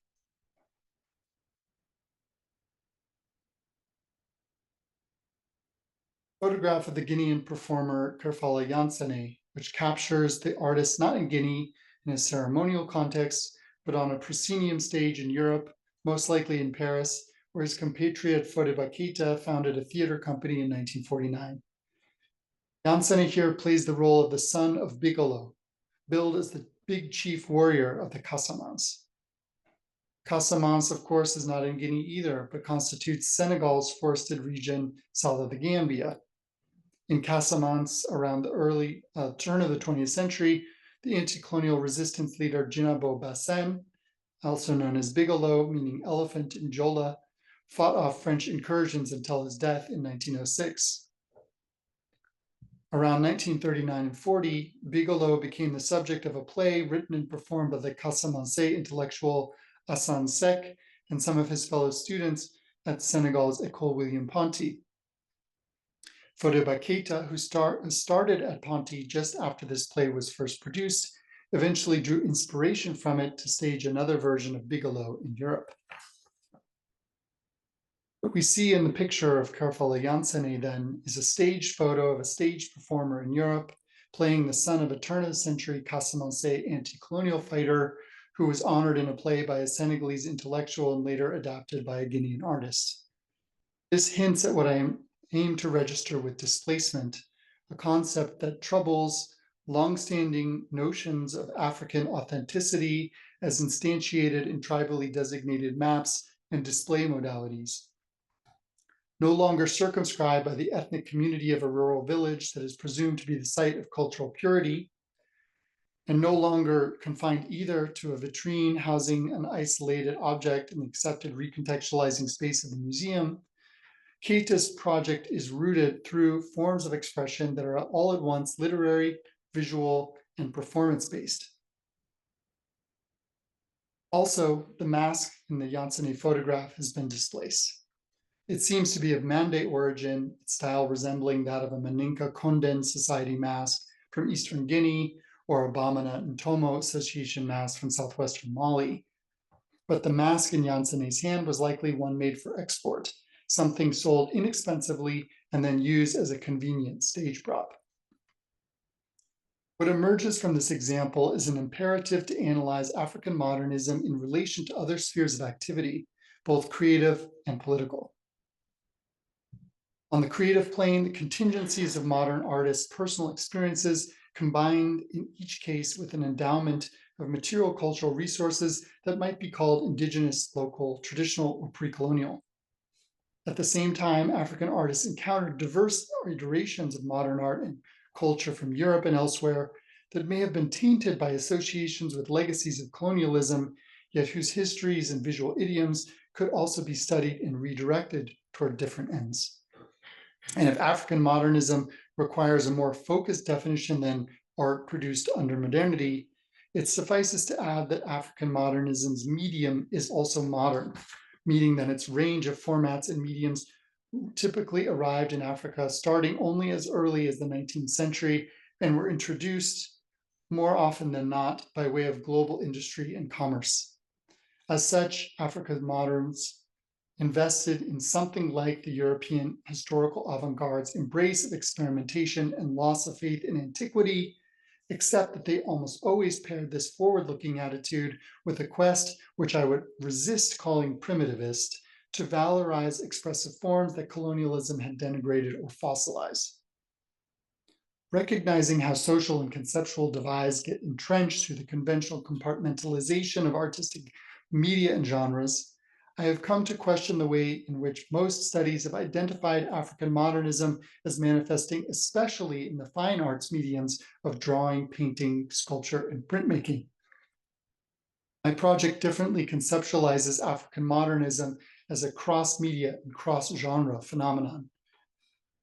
of the Guinean performer Kerfala Yansane, which captures the artist not in Guinea in a ceremonial context, but on a proscenium stage in Europe, most likely in Paris, where his compatriot Foad founded a theater company in 1949. Yansane here plays the role of the son of Bigelow, billed as the big chief warrior of the Casamance. Casamance, of course, is not in Guinea either, but constitutes Senegal's forested region south of the Gambia. In Casamance, around the early turn of the 20th century, the anti-colonial resistance leader Djinnabo Bassène, also known as Bigelow, meaning elephant in Jola, fought off French incursions until his death in 1906. Around 1939 and 40, Bigelow became the subject of a play written and performed by the Casamance intellectual Assane Seck and some of his fellow students at Senegal's École William Ponty. Foad, who started at Ponty just after this play was first produced, eventually drew inspiration from it to stage another version of Bigelow in Europe. What we see in the picture of Kerfala Yansane then is a staged photo of a staged performer in Europe playing the son of a turn-of-the-century Casamance anti-colonial fighter who was honored in a play by a Senegalese intellectual and later adapted by a Guinean artist. This hints at what I aim to register with displacement, a concept that troubles longstanding notions of African authenticity as instantiated in tribally designated maps and display modalities. No longer circumscribed by the ethnic community of a rural village that is presumed to be the site of cultural purity, and no longer confined either to a vitrine housing an isolated object in the accepted recontextualizing space of the museum, Keita's project is rooted through forms of expression that are all at once literary, visual, and performance-based. Also, the mask in the Yansene photograph has been displaced. It seems to be of Mande origin, its style resembling that of a Maninka Konden society mask from Eastern Guinea or a Bamana and Tomo Association mask from southwestern Mali. But the mask in Yansene's hand was likely one made for export, something sold inexpensively and then used as a convenient stage prop. What emerges from this example is an imperative to analyze African modernism in relation to other spheres of activity, both creative and political. On the creative plane, the contingencies of modern artists' personal experiences combined in each case with an endowment of material cultural resources that might be called indigenous, local, traditional, or pre-colonial. At the same time, African artists encountered diverse iterations of modern art and culture from Europe and elsewhere that may have been tainted by associations with legacies of colonialism, yet whose histories and visual idioms could also be studied and redirected toward different ends. And if African modernism requires a more focused definition than art produced under modernity, it suffices to add that African modernism's medium is also modern, meaning that its range of formats and mediums typically arrived in Africa starting only as early as the 19th century and were introduced more often than not by way of global industry and commerce. As such, Africa's moderns invested in something like the European historical avant-garde's embrace of experimentation and loss of faith in antiquity, except that they almost always paired this forward-looking attitude with a quest, which I would resist calling primitivist, to valorize expressive forms that colonialism had denigrated or fossilized. Recognizing how social and conceptual divides get entrenched through the conventional compartmentalization of artistic media and genres, I have come to question the way in which most studies have identified African modernism as manifesting especially in the fine arts mediums of drawing, painting, sculpture, and printmaking. My project differently conceptualizes African modernism as a cross-media and cross-genre phenomenon.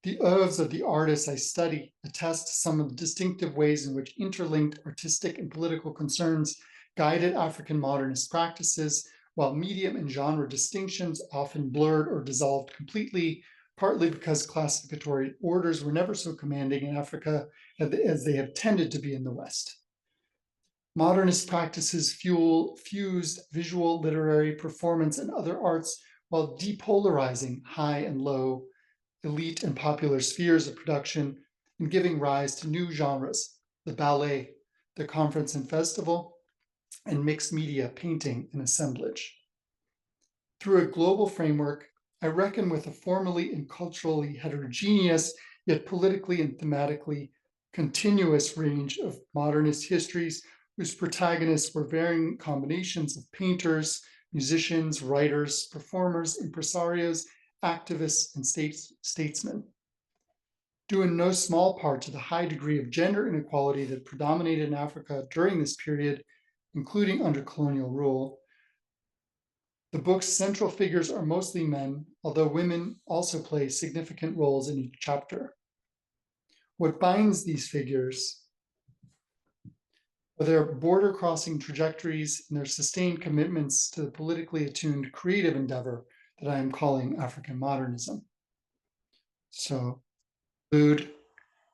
The oeuvres of the artists I study attest some of the distinctive ways in which interlinked artistic and political concerns guided African modernist practices, while medium and genre distinctions often blurred or dissolved completely, partly because classificatory orders were never so commanding in Africa as they have tended to be in the West. Modernist practices fused visual, literary, performance, and other arts while depolarizing high and low, elite and popular spheres of production and giving rise to new genres, the ballet, the conference and festival, and mixed media painting and assemblage. Through a global framework, I reckon with a formally and culturally heterogeneous, yet politically and thematically continuous range of modernist histories whose protagonists were varying combinations of painters, musicians, writers, performers, impresarios, activists, and statesmen. Due in no small part to the high degree of gender inequality that predominated in Africa during this period, including under colonial rule, the book's central figures are mostly men, although women also play significant roles in each chapter. What binds these figures are their border-crossing trajectories and their sustained commitments to the politically attuned creative endeavor that I am calling African modernism. So, Food,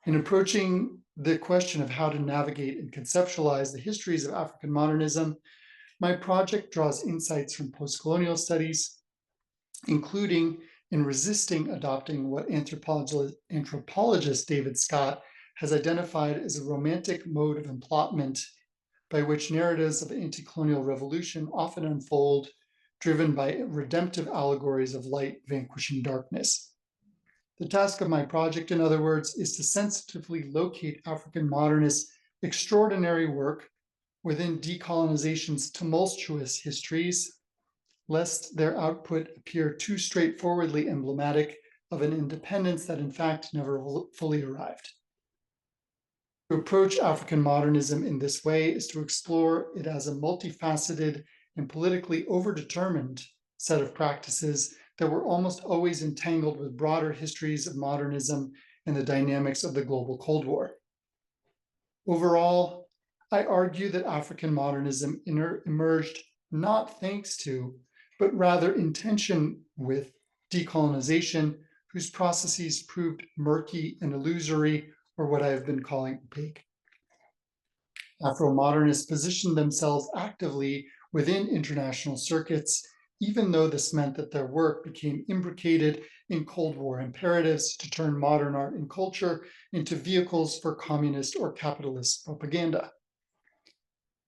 in approaching the question of how to navigate and conceptualize the histories of African modernism, my project draws insights from postcolonial studies, including in resisting adopting what anthropologist David Scott has identified as a romantic mode of emplotment by which narratives of anti-colonial revolution often unfold, driven by redemptive allegories of light vanquishing darkness. The task of my project, in other words, is to sensitively locate African modernist extraordinary work within decolonization's tumultuous histories, lest their output appear too straightforwardly emblematic of an independence that in fact never fully arrived. To approach African modernism in this way is to explore it as a multifaceted and politically overdetermined set of practices that were almost always entangled with broader histories of modernism and the dynamics of the global Cold War. Overall, I argue that African modernism emerged not thanks to, but rather in tension with decolonization, whose processes proved murky and illusory, or what I have been calling opaque. Afro-modernists positioned themselves actively within international circuits, even though this meant that their work became imbricated in Cold War imperatives to turn modern art and culture into vehicles for communist or capitalist propaganda.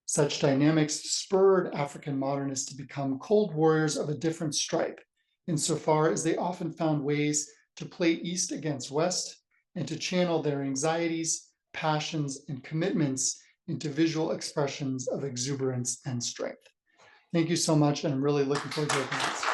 Such dynamics spurred African modernists to become Cold Warriors of a different stripe, insofar as they often found ways to play East against West and to channel their anxieties, passions, and commitments into visual expressions of exuberance and strength. Thank you so much, and I'm really looking forward to your comments.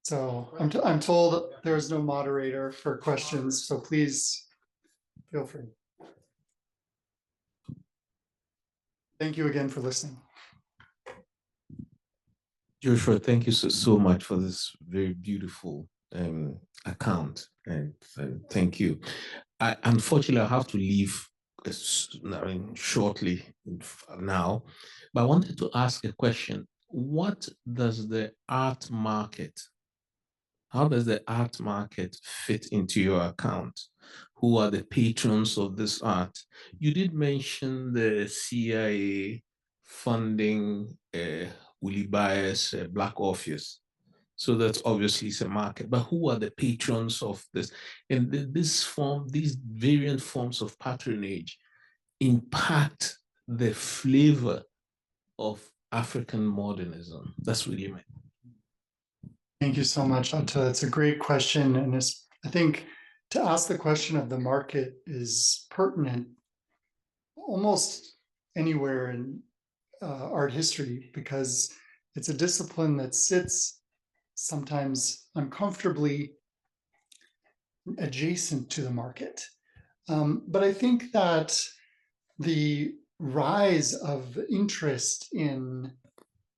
So I'm told there is no moderator for questions, so please feel free. Thank you again for listening. Joshua, thank you so much for this very beautiful account, and thank you. Unfortunately, I have to leave shortly now, but I wanted to ask a question. What does the art market, how does the art market fit into your account? Who are the patrons of this art? You did mention the CIA funding Willie Byers' Black Office. So that's obviously a market, but who are the patrons of this? And these variant forms of patronage impact the flavor of African modernism. That's really my. Thank you so much, Atta. It's a great question. And I think to ask the question of the market is pertinent almost anywhere in art history, because it's a discipline that sits sometimes uncomfortably adjacent to the market. But I think that the rise of interest in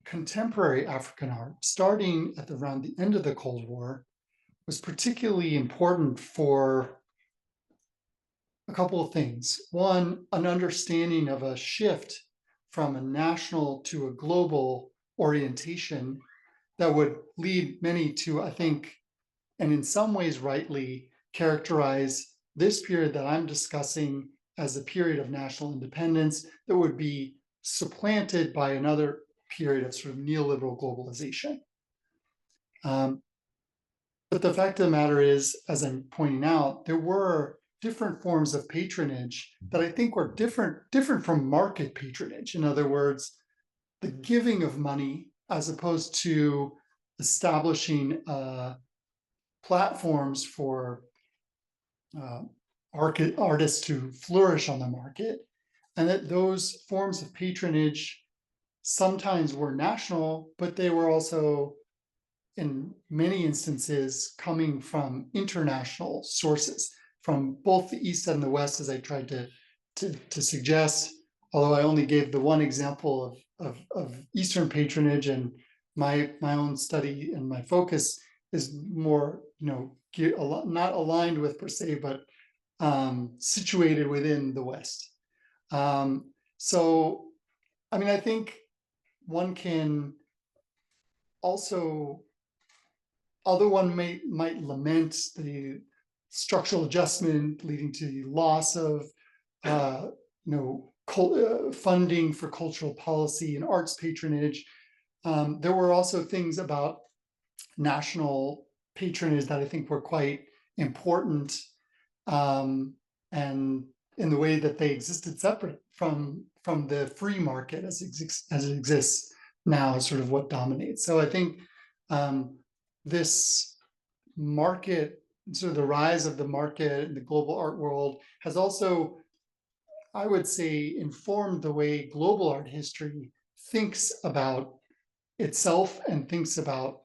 contemporary African art, starting at around the end of the Cold War, was particularly important for a couple of things. One, an understanding of a shift from a national to a global orientation that would lead many to, I think, and in some ways rightly, characterize this period that I'm discussing as a period of national independence that would be supplanted by another period of sort of neoliberal globalization. But the fact of the matter is, as I'm pointing out, there were different forms of patronage that I think were different from market patronage. In other words, the giving of money as opposed to establishing platforms for artists to flourish on the market, and that those forms of patronage sometimes were national, but they were also, in many instances, coming from international sources, from both the East and the West, as I tried to suggest, although I only gave the one example of Eastern patronage, and my own study and my focus is more, not aligned with per se, but situated within the West. So, I mean, I think one can also, although one might lament the structural adjustment leading to the loss of, funding for cultural policy and arts patronage, there were also things about national patronage that I think were quite important, and in the way that they existed separate from the free market as it exists now is sort of what dominates. So I think this market, sort of the rise of the market in the global art world has also, I would say, informed the way global art history thinks about itself and thinks about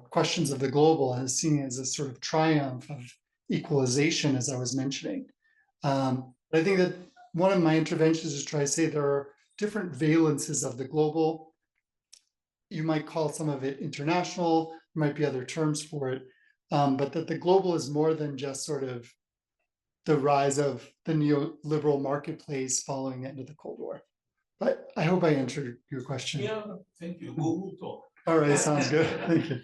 questions of the global, and is seen as a sort of triumph of equalization, as I was mentioning. I think that one of my interventions is to try to say there are different valences of the global. You might call some of it international, there might be other terms for it, but that the global is more than just sort of the rise of the neoliberal marketplace following the end of the Cold War. But I hope I answered your question. Yeah, thank you. We'll talk. All right, sounds good. Thank you.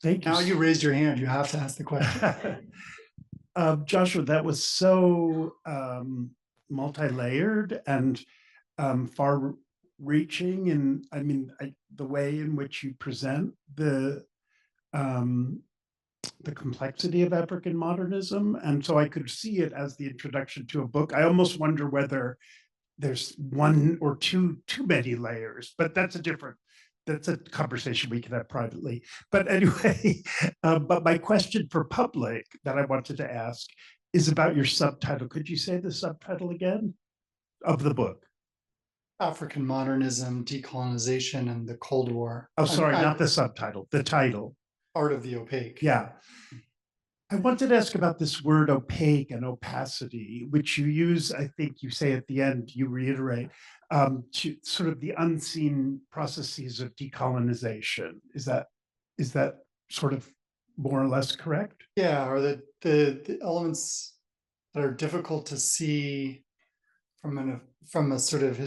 Thank you. Now you raised your hand, you have to ask the question. Joshua, that was so multi-layered and far-reaching, and I mean, the way in which you present the complexity of African modernism, and so I could see it as the introduction to a book. I almost wonder whether there's one or too many layers, but that's a conversation we can have privately. But anyway, but my question for public that I wanted to ask is about your subtitle. Could you say the subtitle again of the book? African Modernism, Decolonization, and the Cold War. Oh, sorry, not the subtitle, the title. Art of the Opaque. Yeah. I wanted to ask about this word opaque and opacity, which you use, I think you say at the end, you reiterate, to sort of the unseen processes of decolonization. Is that sort of more or less correct? Yeah, or the elements that are difficult to see from a sort of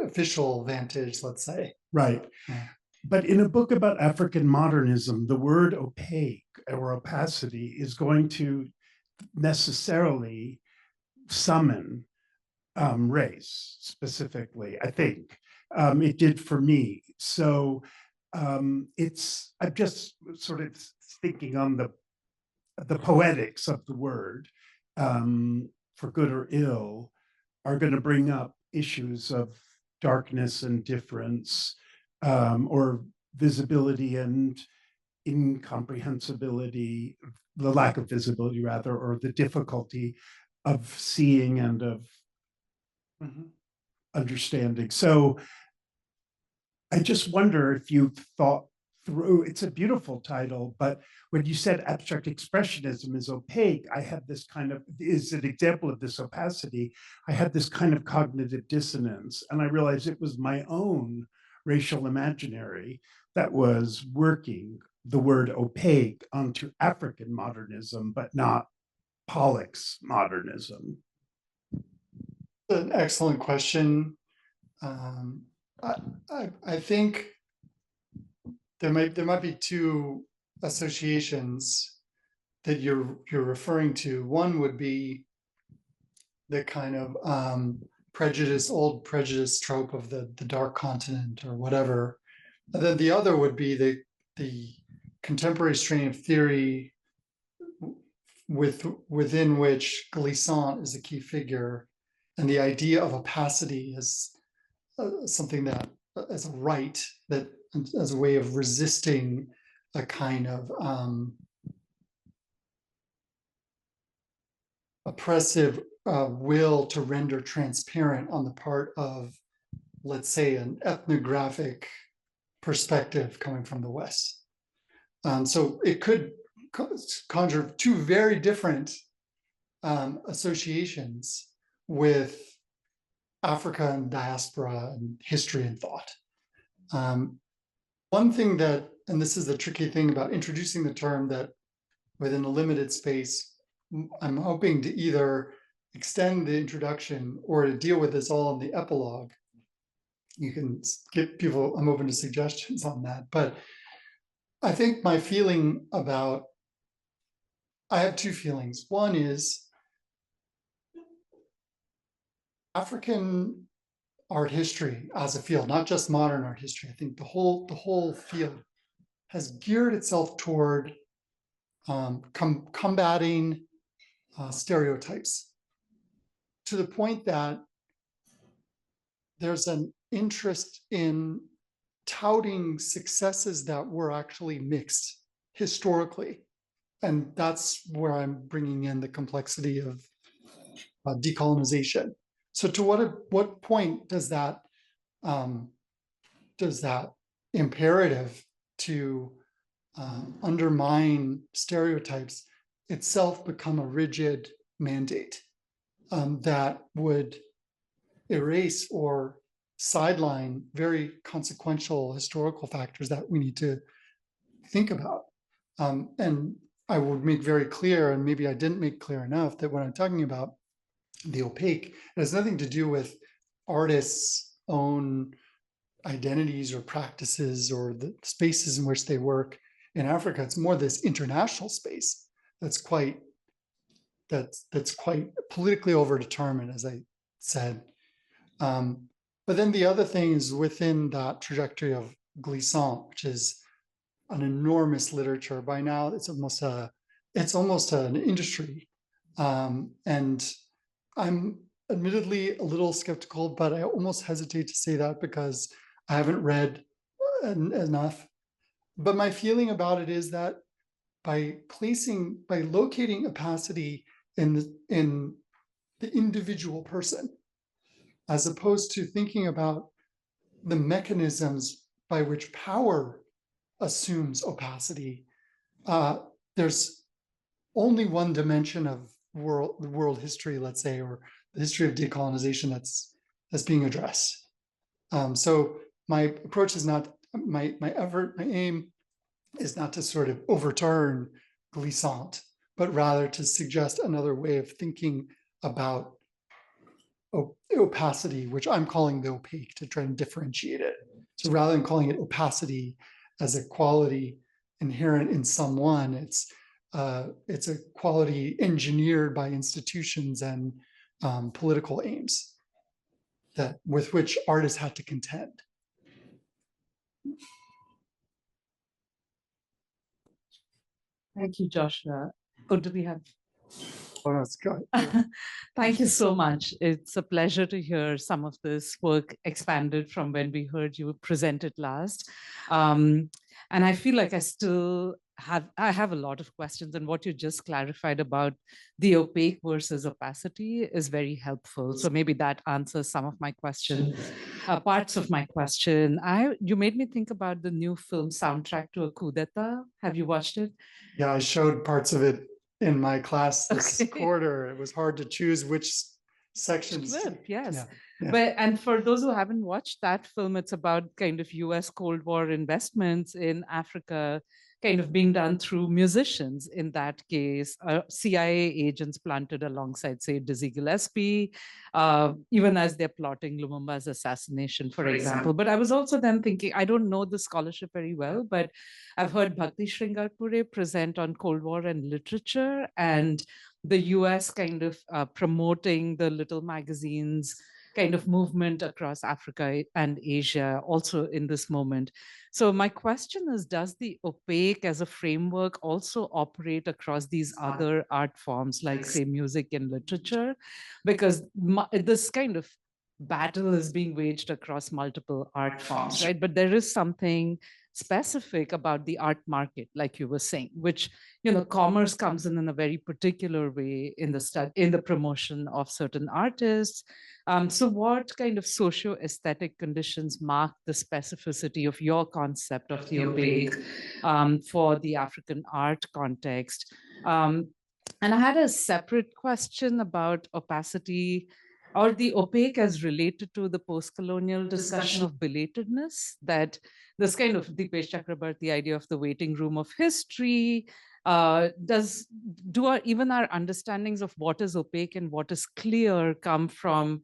official vantage, let's say. Right. Yeah. But in a book about African modernism, the word opaque or opacity is going to necessarily summon race specifically, I think. It did for me. So I'm just sort of thinking on the poetics of the word, for good or ill, are going to bring up issues of darkness and difference, or visibility and incomprehensibility, the lack of visibility rather, or the difficulty of seeing and of understanding. So I just wonder if you've thought through, it's a beautiful title, but when you said abstract expressionism is opaque, I had this kind of, is an example of this opacity, I had this kind of cognitive dissonance, and I realized it was my own racial imaginary that was working the word opaque onto African modernism, but not Pollock's modernism. An excellent question. I think there might be two associations that you're referring to. One would be the kind of old prejudice trope of the dark continent or whatever. And then the other would be the contemporary strain of theory within which Glissant is a key figure, and the idea of opacity is something that, as a right, that as a way of resisting a kind of oppressive will to render transparent on the part of, let's say, an ethnographic perspective coming from the West. So it could conjure two very different associations with Africa and diaspora and history and thought. One thing that, and this is the tricky thing about introducing the term, that within a limited space, I'm hoping to either extend the introduction or to deal with this all in the epilogue. You can give people, I'm open to suggestions on that, but I think my feeling about, I have two feelings. One is African art history as a field, not just modern art history. I think the whole field has geared itself toward combating stereotypes, to the point that there's an interest in touting successes that were actually mixed historically. And that's where I'm bringing in the complexity of decolonization. So to what point does that imperative to undermine stereotypes itself become a rigid mandate that would erase or sideline very consequential historical factors that we need to think about? And I would make very clear, and maybe I didn't make clear enough, that when I'm talking about the opaque, it has nothing to do with artists' own identities or practices or the spaces in which they work in Africa. It's more this international space that's quite politically overdetermined, as I said. But then the other thing is within that trajectory of glissant, which is an enormous literature. By now, it's almost an industry. And I'm admittedly a little skeptical, but I almost hesitate to say that because I haven't read enough. But my feeling about it is that by locating opacity in the individual person, as opposed to thinking about the mechanisms by which power assumes opacity, there's only one dimension of world history, let's say, or the history of decolonization that's being addressed. So my approach is not, my aim is not to sort of overturn glissant, but rather to suggest another way of thinking about opacity, which I'm calling the opaque, to try and differentiate it. So rather than calling it opacity as a quality inherent in someone, it's a quality engineered by institutions and political aims with which artists had to contend. Thank you, Joshua. Oh, do we have? Oh, that's good. Thank you so much. It's a pleasure to hear some of this work expanded from when we heard you present it last. And I feel like I have a lot of questions, and what you just clarified about the opaque versus opacity is very helpful. So maybe that answers some of my questions, parts of my question. You made me think about the new film Soundtrack to a Coup d'etat. Have you watched it? Yeah, I showed parts of it in my class this quarter. It was hard to choose which sections. Yes. Yeah. And for those who haven't watched that film, it's about kind of US Cold War investments in Africa, kind of being done through musicians. In that case, CIA agents planted alongside, say, Dizzy Gillespie, even as they're plotting Lumumba's assassination, for example. But I was also then thinking, I don't know the scholarship very well, but I've heard Bhakti Sringarpure present on Cold War and literature, and the US kind of promoting the little magazines kind of movement across Africa and Asia also in this moment. So my question is, does the opaque as a framework also operate across these other art forms, like say music and literature? Because this kind of battle is being waged across multiple art forms, right? But there is something specific about the art market, like you were saying, which, commerce comes in a very particular way in the promotion of certain artists. So what kind of socio-aesthetic conditions mark the specificity of your concept of the opaque for the African art context? And I had a separate question about opacity, or the opaque as related to the post-colonial discussion of belatedness, that this kind of Dipesh Chakrabarty idea of the waiting room of history. Even our understandings of what is opaque and what is clear come from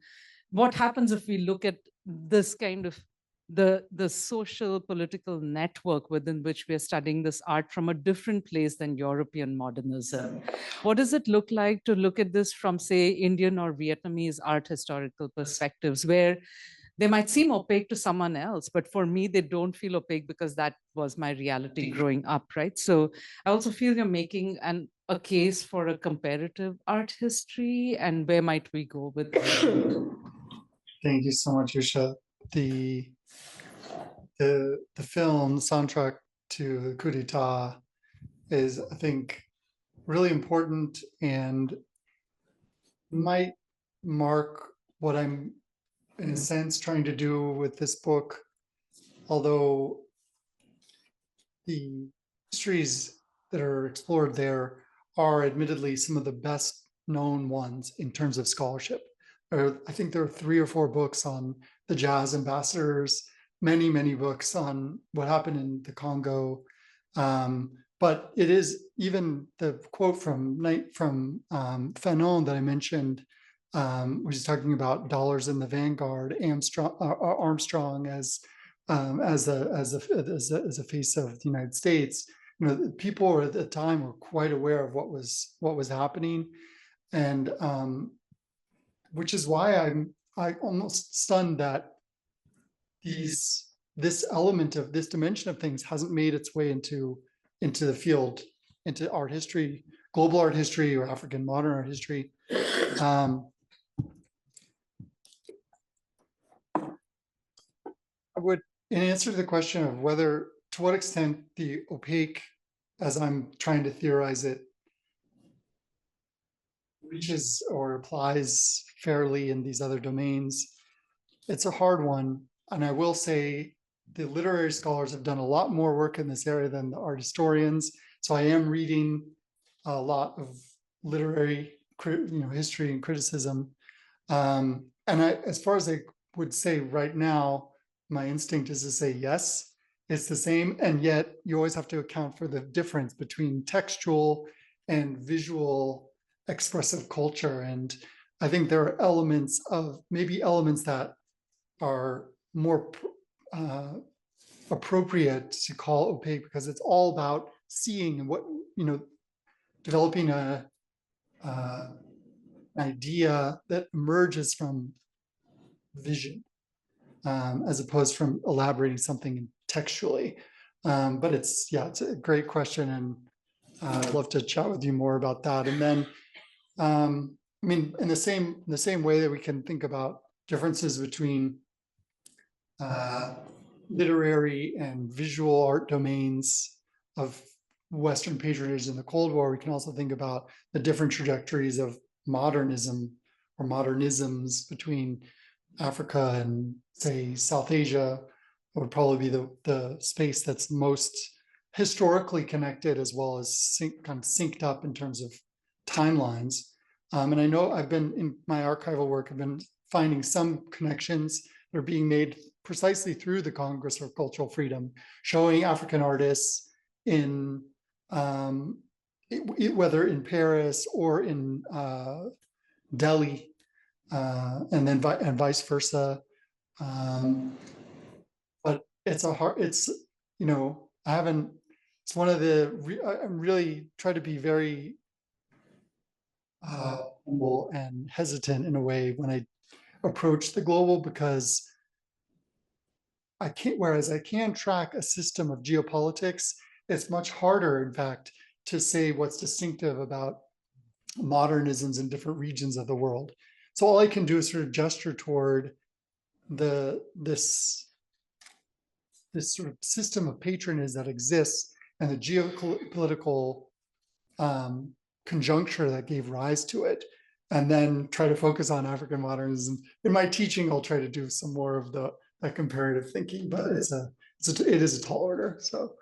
what happens if we look at this kind of the social political network within which we are studying this art from a different place than European modernism? What does it look like to look at this from, say, Indian or Vietnamese art historical perspectives, where they might seem opaque to someone else, but for me, they don't feel opaque because that was my reality growing up, right? So I also feel you're making a case for a comparative art history, and where might we go with that? Thank you so much, Yusha. The film, the soundtrack to the coup d'etat is, I think, really important and might mark what I'm, in a sense, trying to do with this book. Although the histories that are explored there are admittedly some of the best known ones in terms of scholarship. I think there are 3 or 4 books on the jazz ambassadors, many, many books on what happened in the Congo. But it is even the quote from Fanon that I mentioned, which is talking about dollars in the vanguard, Armstrong as a face of the United States. You know, people at the time were quite aware of what was happening, and which is why I'm almost stunned that this element of this dimension of things hasn't made its way into the field, into art history, global art history, or African modern art history. I would, in answer to the question of whether, to what extent the opaque, as I'm trying to theorize it, reaches or applies fairly in these other domains, it's a hard one. And I will say the literary scholars have done a lot more work in this area than the art historians. So I am reading a lot of literary, history and criticism. And as far as I would say right now, my instinct is to say yes, it's the same. And yet you always have to account for the difference between textual and visual expressive culture. And I think there are elements that are more appropriate to call opaque, because it's all about seeing and what, developing an idea that emerges from vision, as opposed from elaborating something textually. But it's a great question, and I'd love to chat with you more about that. And then, in the same way that we can think about differences between literary and visual art domains of Western patronage in the Cold War, we can also think about the different trajectories of modernism or modernisms between Africa and, say, South Asia. It would probably be the space that's most historically connected, as well as synced up in terms of timelines. And I know I've been, in my archival work, I've been finding some connections that are being made precisely through the Congress of Cultural Freedom, showing African artists in whether in Paris or in Delhi, and vice versa. But it's one of the, I'm really trying to be very humble and hesitant in a way when I approach the global, because whereas I can track a system of geopolitics, it's much harder, in fact, to say what's distinctive about modernisms in different regions of the world. So all I can do is sort of gesture toward this sort of system of patronage that exists, and the geopolitical conjuncture that gave rise to it, and then try to focus on African modernism. In my teaching, I'll try to do some more of that comparative thinking, but it is a tall order. So.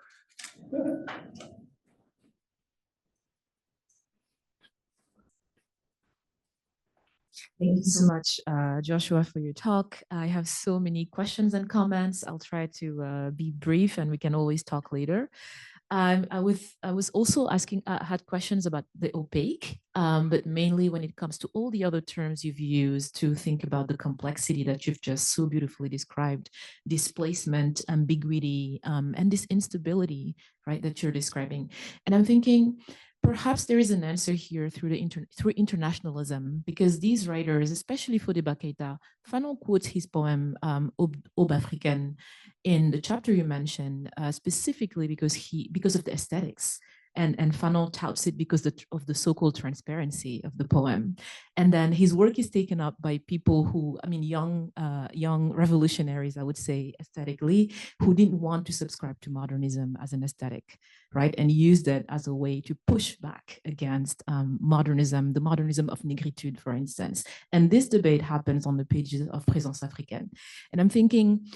Thank you so much, Joshua, for your talk. I have so many questions and comments. I'll try to be brief, and we can always talk later. I was also had questions about the opaque, but mainly when it comes to all the other terms you've used to think about the complexity that you've just so beautifully described: displacement, ambiguity, and this instability, right, that you're describing. And I'm thinking, perhaps there is an answer here through through internationalism, because these writers, especially Foad, Fanon quotes his poem Aube Africaine in the chapter you mentioned, specifically because of the aesthetics. And Fanon touts it because of the so-called transparency of the poem. And then his work is taken up by people who, I mean, young revolutionaries, I would say, aesthetically, who didn't want to subscribe to modernism as an aesthetic, right? And used that as a way to push back against modernism, the modernism of negritude, for instance. And this debate happens on the pages of Présence Africaine. And I'm thinking,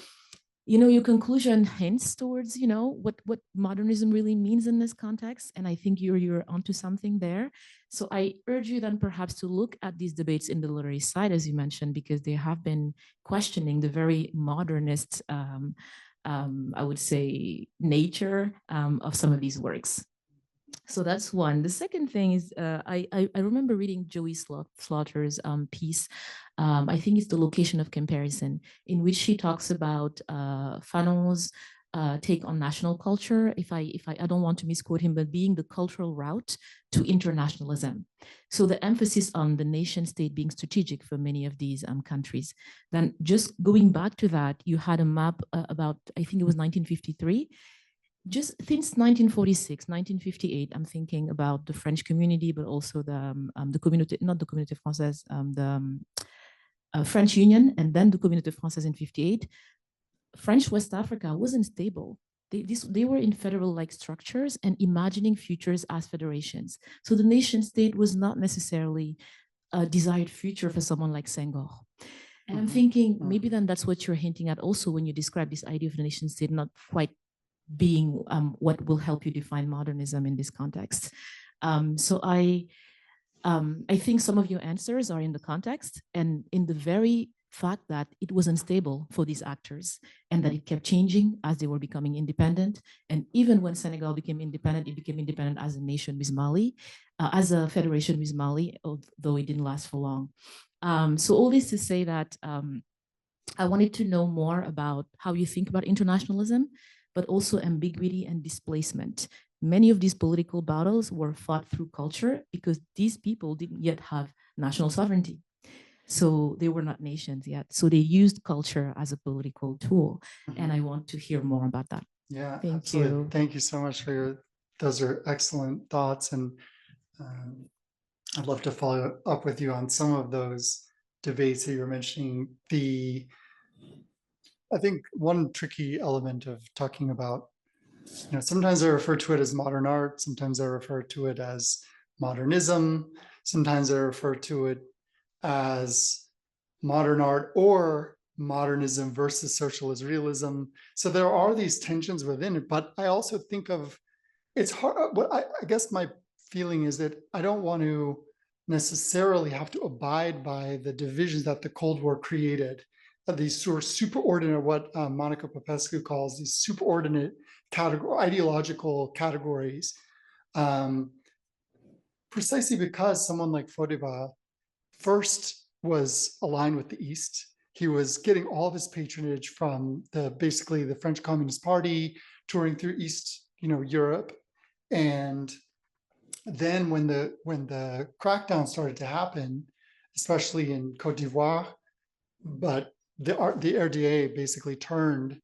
you know, your conclusion hints towards, you know, what modernism really means in this context. And I think you're onto something there. So I urge you then perhaps to look at these debates in the literary side, as you mentioned, because they have been questioning the very modernist, I would say, nature of some of these works. So that's one. The second thing is, I remember reading Joey Slaughter's piece. I think it's The Location of Comparison, in which she talks about Fanon's take on national culture. I don't want to misquote him, but being the cultural route to internationalism. So the emphasis on the nation state being strategic for many of these countries. Then just going back to that, you had a map about, I think it was 1953. Just since 1946, 1958, I'm thinking about the French community, but also the communauté, not the Communauté Française, the French Union, and then the Communauté Française in 58. French West Africa wasn't stable. They were in federal-like structures and imagining futures as federations. So the nation state was not necessarily a desired future for someone like Senghor. And I'm thinking maybe then that's what you're hinting at also when you describe this idea of the nation state not quite being what will help you define modernism in this context. So I think some of your answers are in the context and in the very fact that it was unstable for these actors and that it kept changing as they were becoming independent. And even when Senegal became independent, it became independent as a nation with Mali, as a federation with Mali, although it didn't last for long. So all this to say that I wanted to know more about how you think about internationalism, but also ambiguity and displacement. Many of these political battles were fought through culture because these people didn't yet have national sovereignty. So they were not nations yet. So they used culture as a political tool. And I want to hear more about that. Yeah, Thank absolutely. you. Thank you so much for those are excellent thoughts. And I'd love to follow up with you on some of those debates that you were mentioning. I think one tricky element of talking about, you know, sometimes I refer to it as modern art, sometimes I refer to it as modernism, sometimes I refer to it as modern art or modernism versus socialist realism. So there are these tensions within it, but I also think of, it's hard, what I guess my feeling is that I don't want to necessarily have to abide by the divisions that the Cold War created, these sort of superordinate, what Monica Popescu calls these superordinate ideological categories, precisely because someone like Foad first was aligned with the East. He was getting all of his patronage from basically the French Communist Party, touring through East, Europe. And then when the crackdown started to happen, especially in Côte d'Ivoire, but the RDA basically turned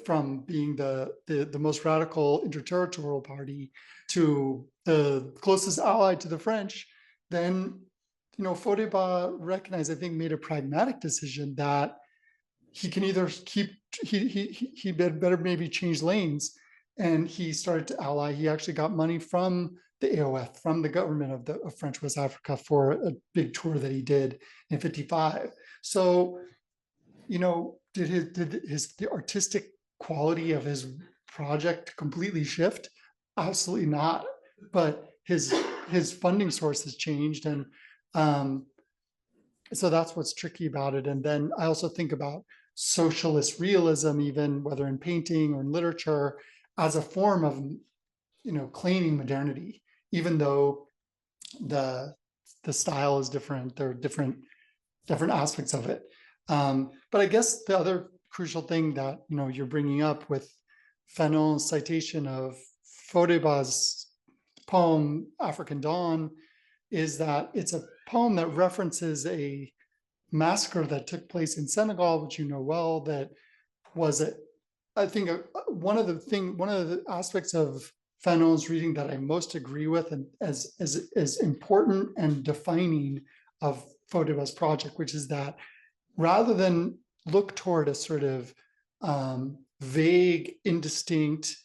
from being the most radical interterritorial party to the closest ally to the French. Then, Foad recognized, I think, made a pragmatic decision that he can either he better maybe change lanes, and he started to ally. He actually got money from the AOF, from the government of French West Africa, for a big tour that he did in '55. So, did the artistic quality of his project completely shift? Absolutely not. But his funding sources changed, and so that's what's tricky about it. And then I also think about socialist realism, even whether in painting or in literature, as a form of claiming modernity, even though the style is different. There are different aspects of it. But I guess the other crucial thing that you're bringing up with Fanon's citation of Foad's poem, African Dawn, is that it's a poem that references a massacre that took place in Senegal, which you know well, that was, I think, one of the aspects of Fanon's reading that I most agree with and as important and defining of Fodeba's project, which is that rather than look toward a sort of vague, indistinct,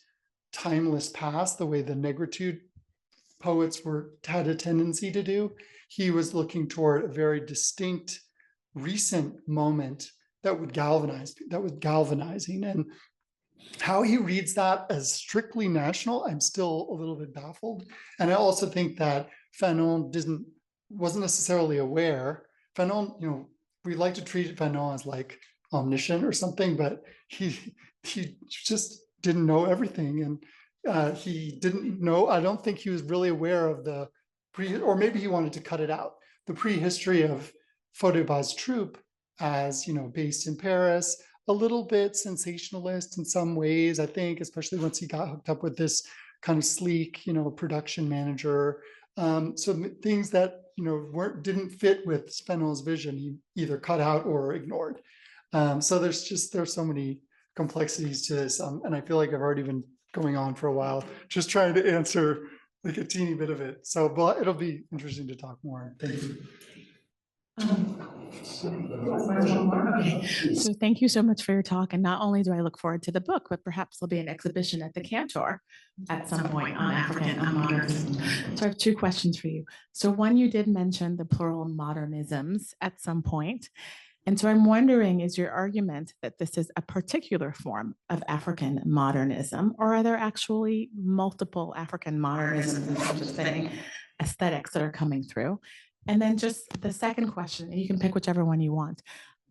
timeless past, the way the Negritude poets had a tendency to do, he was looking toward a very distinct, recent moment that was galvanizing. And how he reads that as strictly national, I'm still a little bit baffled. And I also think that Fanon wasn't necessarily aware. Fanon, we like to treat Fanon as like omniscient or something, but he just didn't know everything. And he didn't know, I don't think he was really aware of or maybe he wanted to cut it out, the prehistory of Fodeba's troupe as, based in Paris, a little bit sensationalist in some ways, I think, especially once he got hooked up with this kind of sleek, production manager. So things that, didn't fit with Fanon's vision, he either cut out or ignored. So there's so many complexities to this. And I feel like I've already been going on for a while, just trying to answer like a teeny bit of it. So, but it'll be interesting to talk more. Thank you. Okay. So thank you so much for your talk. And not only do I look forward to the book, but perhaps there'll be an exhibition at the Cantor at some point on African modernism. So I have two questions for you. So one, you did mention the plural modernisms at some point. And so I'm wondering, is your argument that this is a particular form of African modernism, or are there actually multiple African modernisms in terms of setting aesthetics that are coming through? And then just the second question, and you can pick whichever one you want.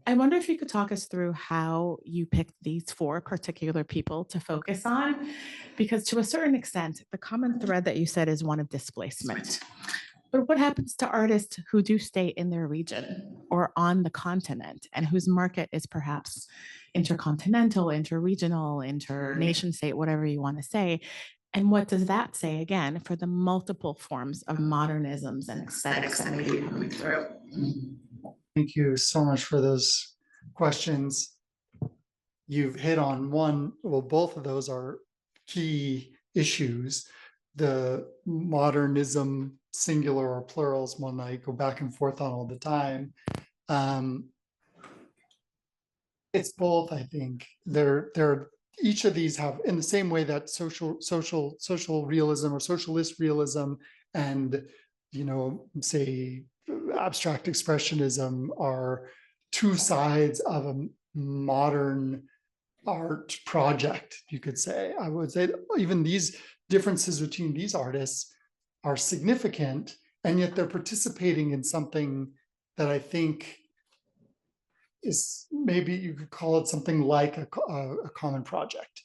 I wonder if you could talk us through how you picked these four particular people to focus on, because to a certain extent, the common thread that you said is one of displacement. But what happens to artists who do stay in their region or on the continent and whose market is perhaps intercontinental, interregional, inter-nation state, whatever you want to say? And what does that say, again, for the multiple forms of modernisms and aesthetics that may be coming through? Thank you so much for those questions. You've hit on both of those are key issues. The modernism, singular or plurals, one I go back and forth on all the time. It's both, I think. Each of these have, in the same way that social realism or socialist realism and, say, abstract expressionism are two sides of a modern art project, you could say. I would say even these differences between these artists are significant, and yet they're participating in something that I think is, maybe you could call it something like a common project.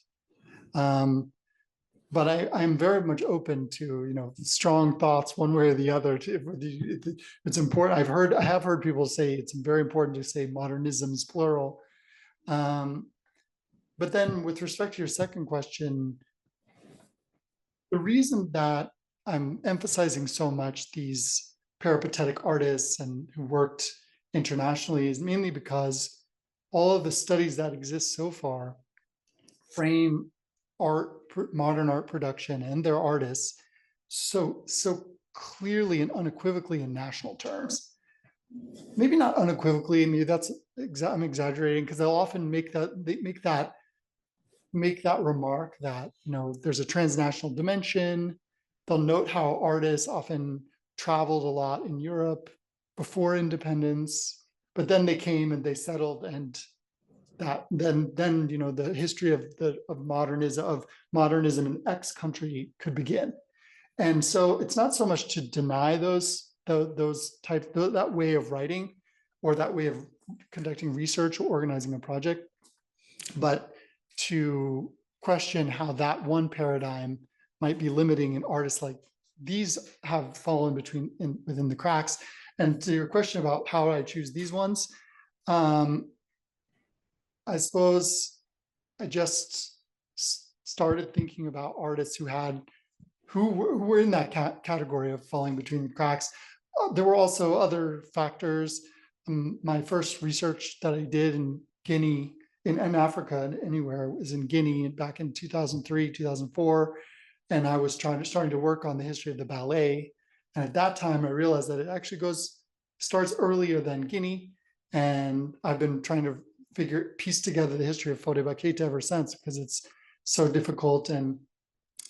But I'm very much open to, strong thoughts one way or the other. It's important. I have heard people say it's very important to say modernisms plural. But then with respect to your second question, the reason that I'm emphasizing so much these peripatetic artists and who worked internationally is mainly because all of the studies that exist so far frame modern art production and their artists so clearly and unequivocally in national terms. Maybe not unequivocally, maybe I'm exaggerating, because they'll often make that remark that there's a transnational dimension. They'll note how artists often traveled a lot in Europe before independence, but then they came and they settled, and that then the history of modernism in X country could begin. And so it's not so much to deny that way of writing or that way of conducting research or organizing a project, but to question how that one paradigm might be limiting, and artists like these have fallen within the cracks. And to your question about how I choose these ones, I suppose I just started thinking about artists who had who were in that category of falling between the cracks. There were also other factors. My first research that I did in Guinea, in Africa, anywhere, was in Guinea back in 2003, 2004. And I was starting to work on the history of the ballet. And at that time, I realized that it actually starts earlier than Guinea. And I've been trying to piece together the history of Foad ever since, because it's so difficult. And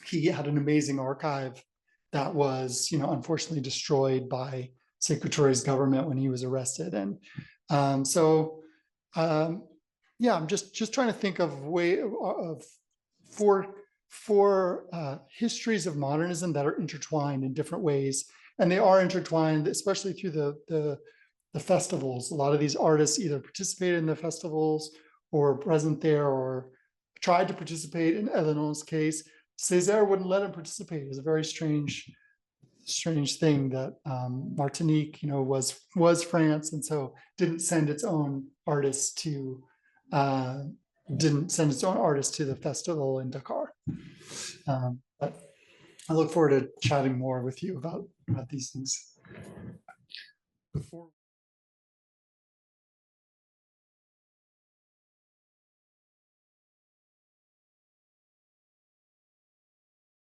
he had an amazing archive that was, unfortunately destroyed by Sekou Touré's government when he was arrested. And yeah, I'm just trying to think of four histories of modernism that are intertwined in different ways. And they are intertwined, especially through the festivals. A lot of these artists either participated in the festivals or present there or tried to participate. In Eleanor's case, Césaire wouldn't let him participate. It was a very strange thing that Martinique, was France, and so didn't send its own artists to the festival in Dakar. But I look forward to chatting more with you about these things. Before